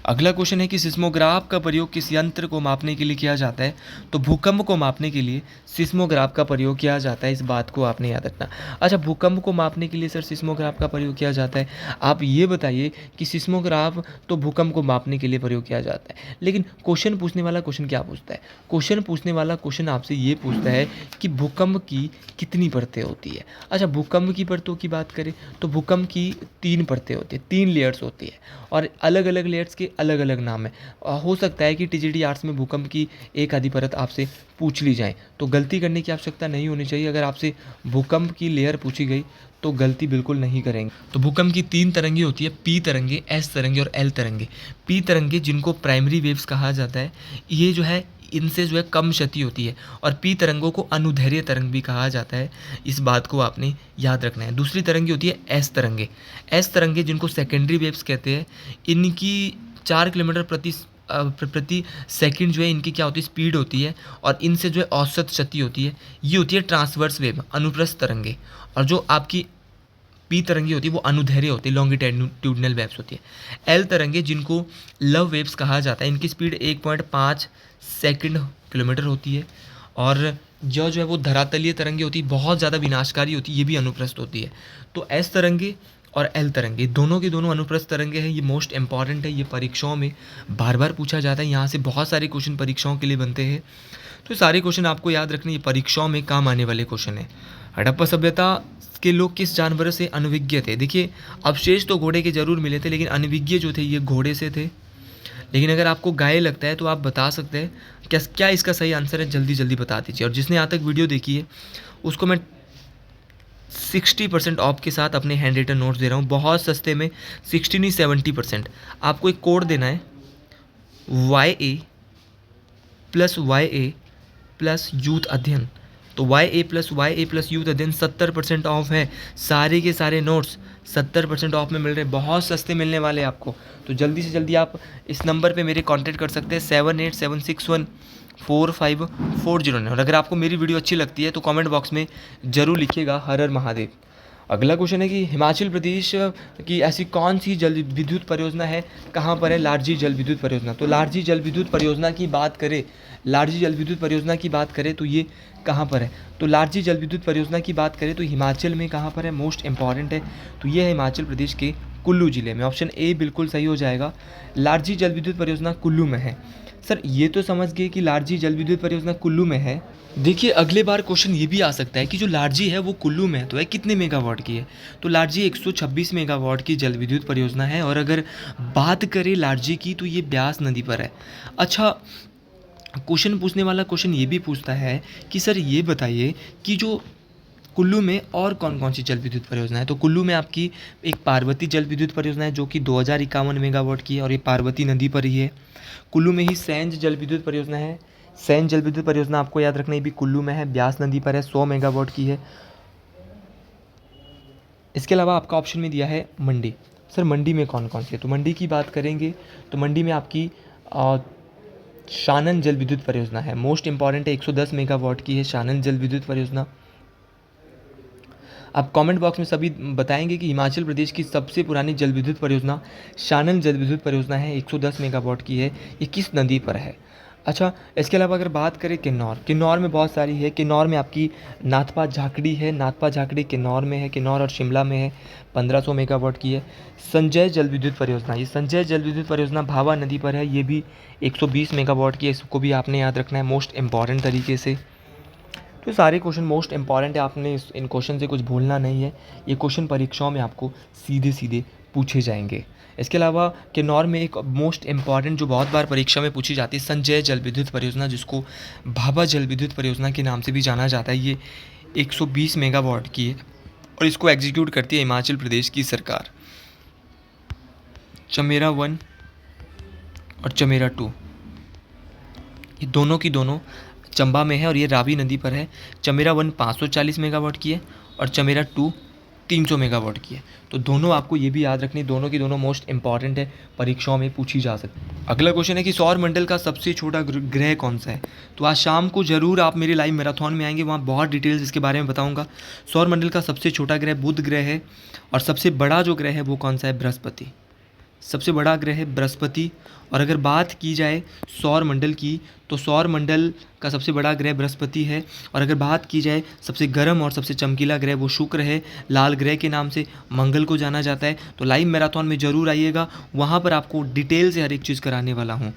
अगला क्वेश्चन है कि सिस्मोग्राफ का प्रयोग किस यंत्र को मापने के लिए किया जाता है? तो भूकंप को मापने के लिए सिस्मोग्राफ का प्रयोग किया जाता है, इस बात को आपने याद रखना। अच्छा, भूकंप को मापने के लिए सर सिस्मोग्राफ का प्रयोग किया जाता है, आप ये बताइए कि सिस्मोग्राफ तो भूकंप को मापने के लिए प्रयोग किया जाता है, लेकिन क्वेश्चन पूछने वाला क्वेश्चन क्या पूछता है? क्वेश्चन पूछने वाला क्वेश्चन आपसे ये पूछता है कि भूकंप की कितनी परतें होती है। अच्छा, भूकंप की परतों की बात करें तो भूकंप की 3 परतें होती है, 3 लेयर्स होती है, और अलग अलग लेयर्स के अलग अलग नाम है। हो सकता है कि टीजीटी आर्ट्स में भूकंप की एक आधी परत आपसे पूछ ली जाए, तो गलती करने की आवश्यकता नहीं होनी चाहिए। अगर आपसे भूकंप की लेयर पूछी गई तो गलती बिल्कुल नहीं करेंगे। तो भूकंप की 3 तरंगे होती है, पी तरंगे, एस तरंगे और एल तरंगे। पी तरंगे जिनको प्राइमरी वेव्स कहा जाता है, ये जो है इनसे जो है कम क्षति होती है, और पी तरंगों को अनुदैर्ध्य तरंग भी कहा जाता है, इस बात को आपने याद रखना है। दूसरी तरंगे होती है एस तरंगे। एस तरंगे जिनको सेकेंडरी वेव्स कहते हैं, इनकी 4 किलोमीटर प्रति सेकंड जो है इनकी क्या होती है? स्पीड होती है, और इनसे जो है औसत क्षति होती है, ये होती है ट्रांसवर्स वेव, अनुप्रस्थ तरंगे। और जो आपकी पी तरंगे होती है वो अनुदैर्ध्य होती है, लॉन्गिट्यूडिनल वेव्स होती है। एल तरंगे जिनको लव वेव्स कहा जाता है, इनकी स्पीड 1.5 सेकंड किलोमीटर होती है। और जो है वो धरातलीय तरंगे होती है, बहुत ज़्यादा विनाशकारी होती है, ये भी अनुप्रस्थ होती है। तो एस तरंगे और एल तरंगे दोनों के दोनों अनुप्रस्थ तरंगे हैं, ये मोस्ट इंपॉर्टेंट है, ये परीक्षाओं में बार बार पूछा जाता है, यहाँ से बहुत सारे क्वेश्चन परीक्षाओं के लिए बनते हैं। तो सारे क्वेश्चन आपको याद रखने, ये परीक्षाओं में काम आने वाले क्वेश्चन हैं। हड़प्पा सभ्यता के लोग किस जानवर से अनभिज्ञ थे? देखिए, अवशेष तो घोड़े के जरूर मिले थे, लेकिन अनभिज्ञ जो थे ये घोड़े से थे। लेकिन अगर आपको गाय लगता है तो आप बता सकते हैं क्या क्या इसका सही आंसर है, जल्दी जल्दी बता दीजिए। और जिसने यहाँ तक वीडियो देखी है उसको मैं 60% ऑफ के साथ अपने हैंड रिटन नोट्स दे रहा हूँ, बहुत सस्ते में, 60 नहीं 70%। आपको एक कोड देना है, YA+YA+ यूथ अध्ययन। तो YA+YA+ यूथ अध्ययन 70% ऑफ है। सारे के सारे नोट्स 70% ऑफ में मिल रहे हैं, बहुत सस्ते मिलने वाले हैं आपको। तो जल्दी से जल्दी आप इस नंबर पे मेरे कांटेक्ट कर सकते हैं, 7876145409। और अगर आपको मेरी वीडियो अच्छी लगती है तो कमेंट बॉक्स में ज़रूर लिखिएगा हर हर महादेव। अगला क्वेश्चन है कि हिमाचल प्रदेश की ऐसी कौन सी जल विद्युत परियोजना है, कहाँ पर है लारजी जल विद्युत परियोजना? तो लारजी जल विद्युत परियोजना की बात करें, लारजी जल विद्युत परियोजना की बात करें तो ये कहाँ पर है? तो लारजी जल विद्युत परियोजना की बात करें तो हिमाचल में कहाँ पर है, मोस्ट इंपॉर्टेंट है, तो ये है हिमाचल प्रदेश के कुल्लू ज़िले में। ऑप्शन ए बिल्कुल सही हो जाएगा, लारजी जल विद्युत परियोजना कुल्लू में है। सर ये तो समझ गए कि लारजी जल विद्युत परियोजना कुल्लू में है। देखिए अगले बार क्वेश्चन ये भी आ सकता है कि जो लारजी है वो कुल्लू में है तो है कितने मेगावाट की है? तो लारजी 126 मेगावाट की जल विद्युत परियोजना है। और अगर बात करें लारजी की तो ये ब्यास नदी पर है। अच्छा, क्वेश्चन पूछने वाला क्वेश्चन ये भी पूछता है कि सर ये बताइए कि जो कुल्लू में और कौन कौन सी जल विद्युत परियोजना है? तो कुल्लू में आपकी एक पार्वती जल विद्युत परियोजना है जो कि 2051 मेगावाट की है और ये पार्वती नदी पर ही है। कुल्लू में ही सैंज जल विद्युत परियोजना है, सैंज जल विद्युत परियोजना आपको याद रखना, ये भी कुल्लू में है, ब्यास नदी पर है, 100 मेगावाट की है। इसके अलावा आपका ऑप्शन में दिया है मंडी। सर मंडी में कौन कौन सी है? तो मंडी की बात करेंगे तो मंडी में आपकी शानन जल विद्युत परियोजना है, मोस्ट इंपॉर्टेंट है, 110 मेगावाट की है शानन जल विद्युत परियोजना। आप कमेंट बॉक्स में सभी बताएंगे कि हिमाचल प्रदेश की सबसे पुरानी जल विद्युत परियोजना शानन जल विद्युत परियोजना है, 110 मेगावाट की है, ये किस नदी पर है? अच्छा, इसके अलावा अगर बात करें किन्नौर, किन्नौर में बहुत सारी है। किन्नौर में आपकी नाथपा झाकड़ी है, नाथपा झाकड़ी किन्नौर में है, किन्नौर और शिमला में है, 1500 मेगावाट की है। संजय जल विद्युत परियोजना, ये संजय जल विद्युत परियोजना भावा नदी पर है, ये भी 120 मेगावाट की है, इसको भी आपने याद रखना है मोस्ट इंपॉर्टेंट तरीके से। तो सारे क्वेश्चन मोस्ट इंपॉर्टेंट है, आपने इन क्वेश्चन से कुछ भूलना नहीं है, ये क्वेश्चन परीक्षाओं में आपको सीधे सीधे पूछे जाएंगे। इसके अलावा किन्नौर में एक मोस्ट इंपॉर्टेंट जो बहुत बार परीक्षा में पूछी जाती है, संजय जल विद्युत परियोजना, जिसको भाभा जल विद्युत परियोजना के नाम से भी जाना जाता है, ये 120 मेगावाट की है और इसको एग्जीक्यूट करती है हिमाचल प्रदेश की सरकार। चमेरा 1 और चमेरा 2 ये दोनों की दोनों चंबा में है और ये रावी नदी पर है। चमेरा 1 540 मेगावाट की है और चमेरा 2 300 मेगावाट की है। तो दोनों आपको ये भी याद रखनी, दोनों की दोनों मोस्ट इंपॉर्टेंट है, परीक्षाओं में पूछी जा सकती है। अगला क्वेश्चन है कि सौर मंडल का सबसे छोटा ग्रह कौन सा है? तो आज शाम को ज़रूर आप मेरे लाइव मैराथन में आएंगे, वहाँ बहुत डिटेल्स इसके बारे में बताऊँगा। सौर मंडल का सबसे छोटा ग्रह बुध ग्रह है और सबसे बड़ा जो ग्रह है वो कौन सा है? बृहस्पति। सबसे बड़ा ग्रह है बृहस्पति। और अगर बात की जाए सौर मंडल की तो सौर मंडल का सबसे बड़ा ग्रह बृहस्पति है। और अगर बात की जाए सबसे गर्म और सबसे चमकीला ग्रह वो शुक्र है, लाल ग्रह के नाम से मंगल को जाना जाता है। तो लाइव मैराथन में ज़रूर आइएगा, वहाँ पर आपको डिटेल से हर एक चीज़ कराने वाला हूँ।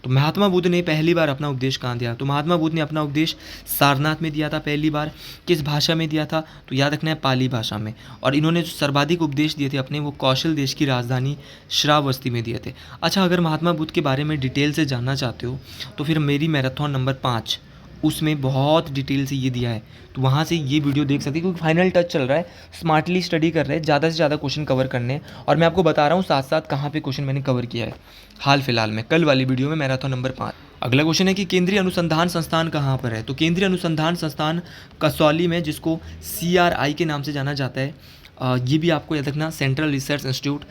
तो महात्मा बुद्ध ने पहली बार अपना उपदेश कहाँ दिया? तो महात्मा बुद्ध ने अपना उपदेश सारनाथ में दिया था पहली बार। किस भाषा में दिया था? तो याद रखना है पाली भाषा में। और इन्होंने जो सर्वाधिक उपदेश दिए थे अपने, वो कौशल देश की राजधानी श्रावस्ती में दिए थे। अच्छा, अगर महात्मा बुद्ध के बारे में डिटेल से जानना चाहते हो तो फिर मेरी मैराथन नंबर 5 उसमें बहुत डिटेल से ये दिया है, तो वहाँ से ये वीडियो देख सकते हैं, क्योंकि फाइनल टच चल रहा है, स्मार्टली स्टडी कर रहे हैं, ज़्यादा से ज़्यादा क्वेश्चन कवर करने हैं। और मैं आपको बता रहा हूँ साथ साथ कहाँ पे क्वेश्चन मैंने कवर किया है हाल फिलहाल में, कल वाली वीडियो में, मैराथन नंबर 5। अगला क्वेश्चन है कि केंद्रीय अनुसंधान संस्थान कहाँ पर है? तो केंद्रीय अनुसंधान संस्थान कसौली में, जिसको CRI के नाम से जाना जाता है। ये भी आपको याद रखना, सेंट्रल रिसर्च इंस्टीट्यूट,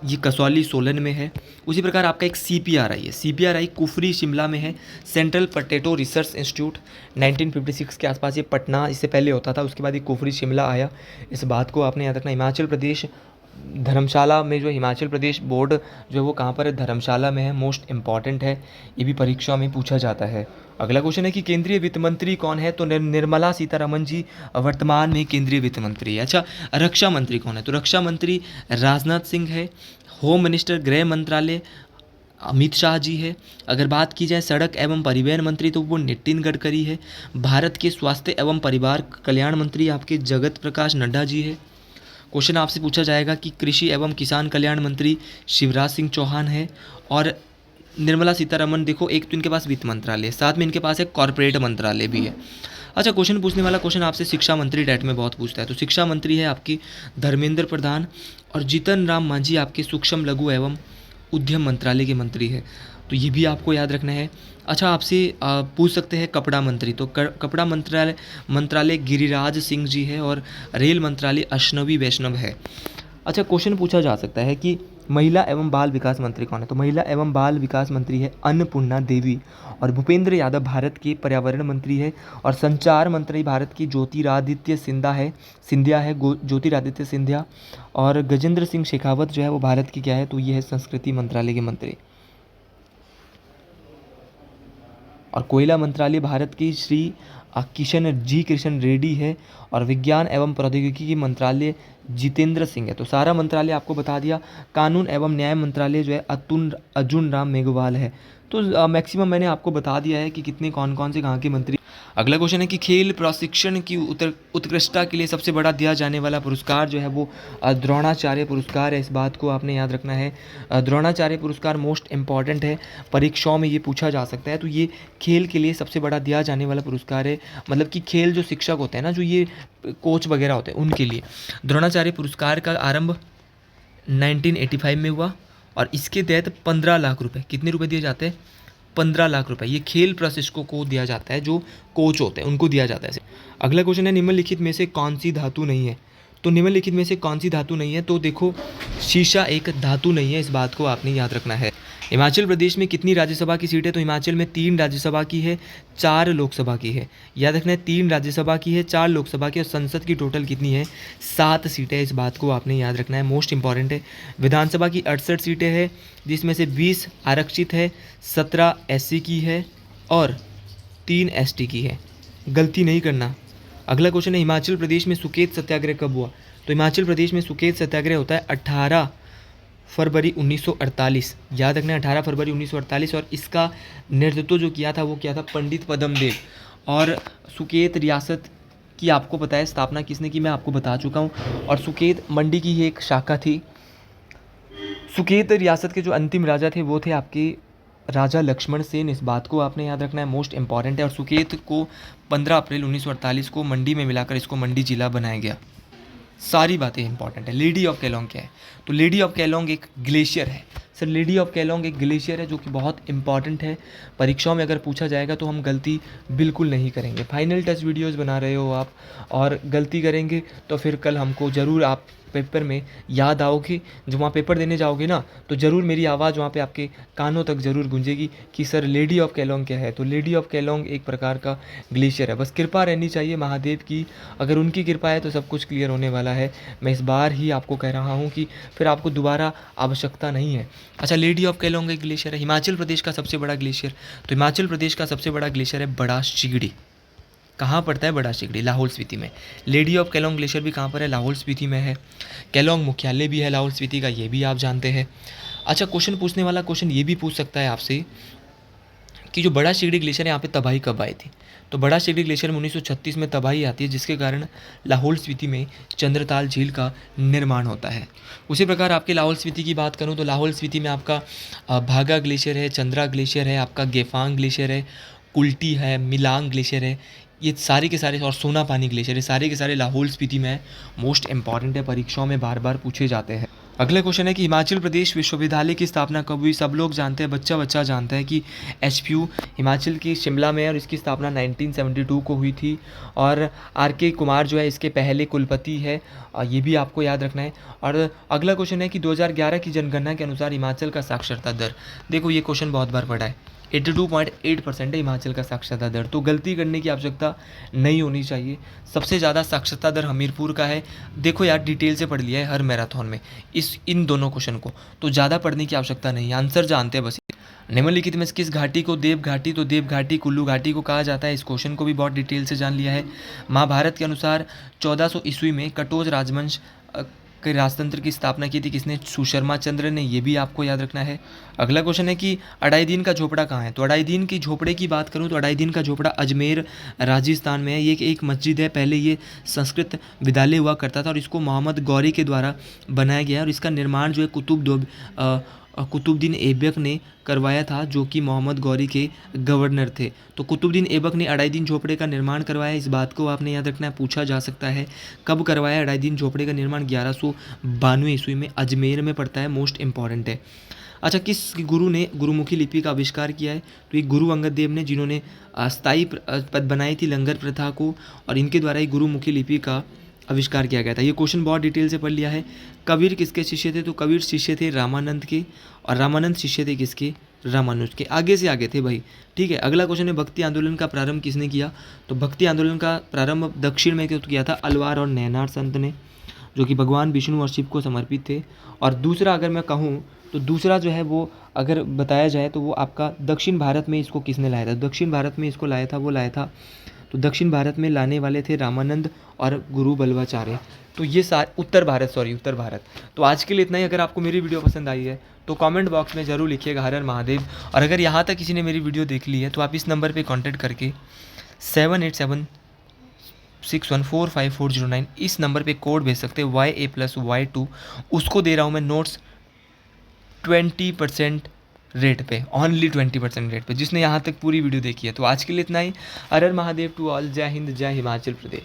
ये कसौली सोलन में है। उसी प्रकार आपका एक CPRI है, CPRI कुफरी शिमला में है। सेंट्रल पोटैटो रिसर्च इंस्टीट्यूट 1956 के आसपास ये पटना इससे पहले होता था, उसके बाद ये कुफरी शिमला आया, इस बात को आपने याद रखना। हिमाचल प्रदेश धर्मशाला में, जो हिमाचल प्रदेश बोर्ड जो है वो कहाँ पर है? धर्मशाला में है, मोस्ट इंपॉर्टेंट है, ये भी परीक्षा में पूछा जाता है। अगला क्वेश्चन है कि केंद्रीय वित्त मंत्री कौन है? तो निर्मला सीतारमण जी वर्तमान में केंद्रीय वित्त मंत्री है। अच्छा, रक्षा मंत्री कौन है? तो रक्षा मंत्री राजनाथ सिंह है। होम मिनिस्टर, गृह मंत्रालय अमित शाह जी है। अगर बात की जाए सड़क एवं परिवहन मंत्री तो वो नितिन गडकरी है। भारत के स्वास्थ्य एवं परिवार कल्याण मंत्री आपके जगत प्रकाश नड्डा जी है। क्वेश्चन आपसे पूछा जाएगा कि कृषि एवं किसान कल्याण मंत्री शिवराज सिंह चौहान है। और निर्मला सीतारमण, देखो एक तो इनके पास वित्त मंत्रालय है, साथ में इनके पास एक कॉरपोरेट मंत्रालय भी है। अच्छा, क्वेश्चन पूछने वाला क्वेश्चन आपसे शिक्षा मंत्री डेट में बहुत पूछता है, तो शिक्षा मंत्री है आपकी धर्मेंद्र प्रधान। और जीतन राम मांझी आपके सूक्ष्म लघु एवं उद्यम मंत्रालय के मंत्री है, तो ये भी आपको याद रखना है। अच्छा, आपसे पूछ सकते हैं कपड़ा मंत्री, तो कपड़ा मंत्रालय गिरिराज सिंह जी है। और रेल मंत्रालय अश्नवी वैष्णव है। अच्छा, क्वेश्चन पूछा जा सकता है कि महिला एवं बाल विकास मंत्री कौन है, तो महिला एवं बाल विकास मंत्री है अन्नपूर्णा देवी। और भूपेंद्र यादव भारत के पर्यावरण मंत्री है। और संचार मंत्री भारत की ज्योतिरादित्य सिंधिया है, ज्योतिरादित्य सिंधिया। और गजेंद्र सिंह शेखावत जो है वो भारत की क्या है, तो ये है संस्कृति मंत्रालय के मंत्री। और कोयला मंत्रालय भारत की श्री किशन रेड्डी है। और विज्ञान एवं प्रौद्योगिकी की मंत्रालय जितेंद्र सिंह है। तो सारा मंत्रालय आपको बता दिया। कानून एवं न्याय मंत्रालय जो है अर्जुन राम मेघवाल है। तो मैक्सिमम मैंने आपको बता दिया है कि कितने कौन कौन से कहाँ के मंत्री। अगला क्वेश्चन है कि खेल प्रशिक्षण की उत्कृष्टता के लिए सबसे बड़ा दिया जाने वाला पुरस्कार जो है वो द्रोणाचार्य पुरस्कार है। इस बात को आपने याद रखना है। द्रोणाचार्य पुरस्कार मोस्ट इम्पॉर्टेंट है, परीक्षाओं में ये पूछा जा सकता है। तो ये खेल के लिए सबसे बड़ा दिया जाने वाला पुरस्कार है, मतलब कि खेल जो शिक्षक होते हैं ना, जो ये कोच वगैरह होते हैं, उनके लिए द्रोणाचार्य पुरस्कार का आरंभ 1985 में हुआ। और इसके तहत 15 लाख रुपए, कितने रुपए दिए जाते हैं, 15 लाख रुपए ये खेल प्रशिक्षकों को दिया जाता है, जो कोच होते हैं उनको दिया जाता है। अगला क्वेश्चन है निम्नलिखित में से कौन सी धातु नहीं है, तो निम्नलिखित में से कौन सी धातु नहीं है, तो देखो शीशा एक धातु नहीं है, इस बात को आपने याद रखना है। हिमाचल प्रदेश में कितनी राज्यसभा की सीट है, तो हिमाचल में 3 राज्यसभा की है, 4 लोकसभा की है। याद रखना है 3 राज्यसभा की है, 4 लोकसभा की। और संसद की टोटल कितनी है, 7 सीटें, इस बात को आपने याद रखना है, मोस्ट इंपॉर्टेंट है। विधानसभा की 68 सीटें हैं, जिसमें से 20 आरक्षित है, 17 SC की है और 3 ST की है, गलती नहीं करना। अगला क्वेश्चन है हिमाचल प्रदेश में सुकेत सत्याग्रह कब हुआ, तो हिमाचल प्रदेश में सुकेत सत्याग्रह होता है 18 फरवरी 1948। याद रखना है 18 फरवरी 1948। और इसका नेतृत्व जो किया था वो किया था पंडित पद्म देव। और सुकेत रियासत की आपको पता है स्थापना किसने की, मैं आपको बता चुका हूँ। और सुकेत मंडी की ही एक शाखा थी। सुकेत रियासत के जो अंतिम राजा थे वो थे आपके राजा लक्ष्मण सेन, इस बात को आपने याद रखना है, मोस्ट इंपॉर्टेंट है। और सुकेत को 15 अप्रैल 1948 को मंडी में मिलाकर इसको मंडी जिला बनाया गया। सारी बातें इंपॉर्टेंट है। लेडी ऑफ केलोंग क्या है, तो लेडी ऑफ केलोंग एक ग्लेशियर है। सर लेडी ऑफ केलोंग एक ग्लेशियर है जो कि बहुत इंपॉर्टेंट है, परीक्षाओं में अगर पूछा जाएगा तो हम गलती बिल्कुल नहीं करेंगे। फाइनल टेस्ट वीडियोस बना रहे हो आप और गलती करेंगे तो फिर कल हमको ज़रूर आप पेपर में याद आओगे। जब वहाँ पेपर देने जाओगे ना तो ज़रूर मेरी आवाज़ वहाँ पे आपके कानों तक ज़रूर गूंजेगी कि सर लेडी ऑफ केलोंग क्या है। तो लेडी ऑफ केलोंग एक प्रकार का ग्लेशियर है, बस कृपा रहनी चाहिए महादेव की, अगर उनकी कृपा है तो सब कुछ क्लियर होने वाला है। मैं इस बार ही आपको कह रहा हूँ कि फिर आपको दोबारा आवश्यकता नहीं है। अच्छा, लेडी ऑफ केलोंग एक ग्लेशियर है। हिमाचल प्रदेश का सबसे बड़ा ग्लेशियर, तो हिमाचल प्रदेश का सबसे बड़ा ग्लेशियर है बड़ा शिगड़ी। कहाँ पड़ता है बड़ा शिगड़ी, लाहौल स्पीति में। लेडी ऑफ केलोंग ग्लेशियर भी कहाँ पर है, लाहौल स्पीति में है। केलोंग मुख्यालय भी है लाहौल स्पीति का, ये भी आप जानते हैं। अच्छा, क्वेश्चन पूछने वाला क्वेश्चन ये भी पूछ सकता है आपसे कि जो बड़ा शिगड़ी ग्लेशियर है यहाँ पे तबाही कब आई थी, तो बड़ा शिगड़ी ग्लेशियर में 1936 में तबाही आती है, जिसके कारण लाहौल स्पीति में चंद्रताल झील का निर्माण होता है। उसी प्रकार आपके लाहौल स्पीति की बात करूँ तो लाहौल स्पीति में आपका भागा ग्लेशियर है, चंद्रा ग्लेशियर है, आपका गेफांग ग्लेशियर है, कुल्टी है, मिलांग ग्लेशियर है, ये सारे के सारे, और सोना पानी ग्लेशियर, ये सारे के सारे लाहौल स्पीति में मोस्ट इंपॉर्टेंट है, परीक्षाओं में बार बार पूछे जाते हैं। अगला क्वेश्चन है कि हिमाचल प्रदेश विश्वविद्यालय की स्थापना कब हुई। सब लोग जानते हैं, बच्चा बच्चा जानता है कि HPU हिमाचल की शिमला में है और इसकी स्थापना 1972 को हुई थी। और RK कुमार जो है इसके पहले कुलपति है, ये भी आपको याद रखना है। और अगला क्वेश्चन है कि 2011 की जनगणना के अनुसार हिमाचल का साक्षरता दर, देखो ये क्वेश्चन बहुत बार पढ़ा है, 82.8% है हिमाचल का साक्षरता दर, तो गलती करने की आवश्यकता नहीं होनी चाहिए। सबसे ज़्यादा साक्षरता दर हमीरपुर का है। देखो यार डिटेल से पढ़ लिया है हर मैराथन में इन दोनों क्वेश्चन को, तो ज़्यादा पढ़ने की आवश्यकता नहीं, आंसर जानते हैं बस। निम्नलिखित में किस घाटी को देव घाटी, तो देव घाटी कुल्लू घाटी को कहा जाता है। इस क्वेश्चन को भी बहुत डिटेल से जान लिया है। महाभारत के अनुसार 1400 ईस्वी में कटोच राजवंश के राजतंत्र की स्थापना की थी किसने? सुशर्मा चंद्र ने, ये भी आपको याद रखना है। अगला क्वेश्चन है कि अडाईदीन का झोपड़ा कहाँ है? तो अडाईदीन की झोपड़े की बात करूँ तो अडाईदीन का झोपड़ा अजमेर राजस्थान में है। ये एक मस्जिद है, पहले ये संस्कृत विद्यालय हुआ करता था और इसको मोहम्मद गौरी के द्वारा बनाया गया है और इसका निर्माण जो है कुतुबुद्दीन ऐबक ने करवाया था, जो कि मोहम्मद गौरी के गवर्नर थे। तो कुतुबुद्दीन ऐबक ने अडाईदीन झोपड़े का निर्माण करवाया। इस बात को आपने याद रखना है, पूछा जा सकता है। कब करवाया अडाईदीन झोपड़े का निर्माण? 1192 ईस्वी में, अजमेर में पड़ता है, मोस्ट इंपॉर्टेंट है। अच्छा, किस गुरु ने गुरुमुखी लिपि का आविष्कार किया है? तो ये गुरु अंगद देव ने, जिन्होंने अस्थायी पद बनाई थी लंगर प्रथा को, और इनके द्वारा ही गुरुमुखी लिपि का आविष्कार किया गया था। ये क्वेश्चन बहुत डिटेल से पढ़ लिया है। कबीर किसके शिष्य थे? तो कबीर शिष्य थे रामानंद के, और रामानंद शिष्य थे किसके? रामानुज के। आगे से आगे थे भाई, ठीक है। अगला क्वेश्चन है भक्ति आंदोलन का प्रारंभ किसने किया? तो भक्ति आंदोलन का प्रारंभ दक्षिण में किया था अलवार और नैनार संत ने, जो कि भगवान विष्णु और शिव को समर्पित थे। और दूसरा अगर मैं कहूँ तो दूसरा जो है वो अगर बताया जाए तो वो आपका दक्षिण भारत में इसको किसने लाया था? दक्षिण भारत में इसको लाया था तो दक्षिण भारत में लाने वाले थे रामानंद और गुरु बल्वाचार्य। तो ये उत्तर भारत। तो आज के लिए इतना ही। अगर आपको मेरी वीडियो पसंद आई है तो कमेंट बॉक्स में ज़रूर लिखिएगा हर हर महादेव। और अगर यहाँ तक किसी ने मेरी वीडियो देख ली है तो आप इस नंबर पे कांटेक्ट करके 7876145409 इस नंबर पे कोड भेज सकते हैं YA+Y2। उसको दे रहा हूँ मैं नोट्स 20% रेट पे, ओनली 20% रेट पे, जिसने यहाँ तक पूरी वीडियो देखी है। तो आज के लिए इतना ही। हर हर महादेव टू ऑल। जय हिंद, जय हिमाचल प्रदेश।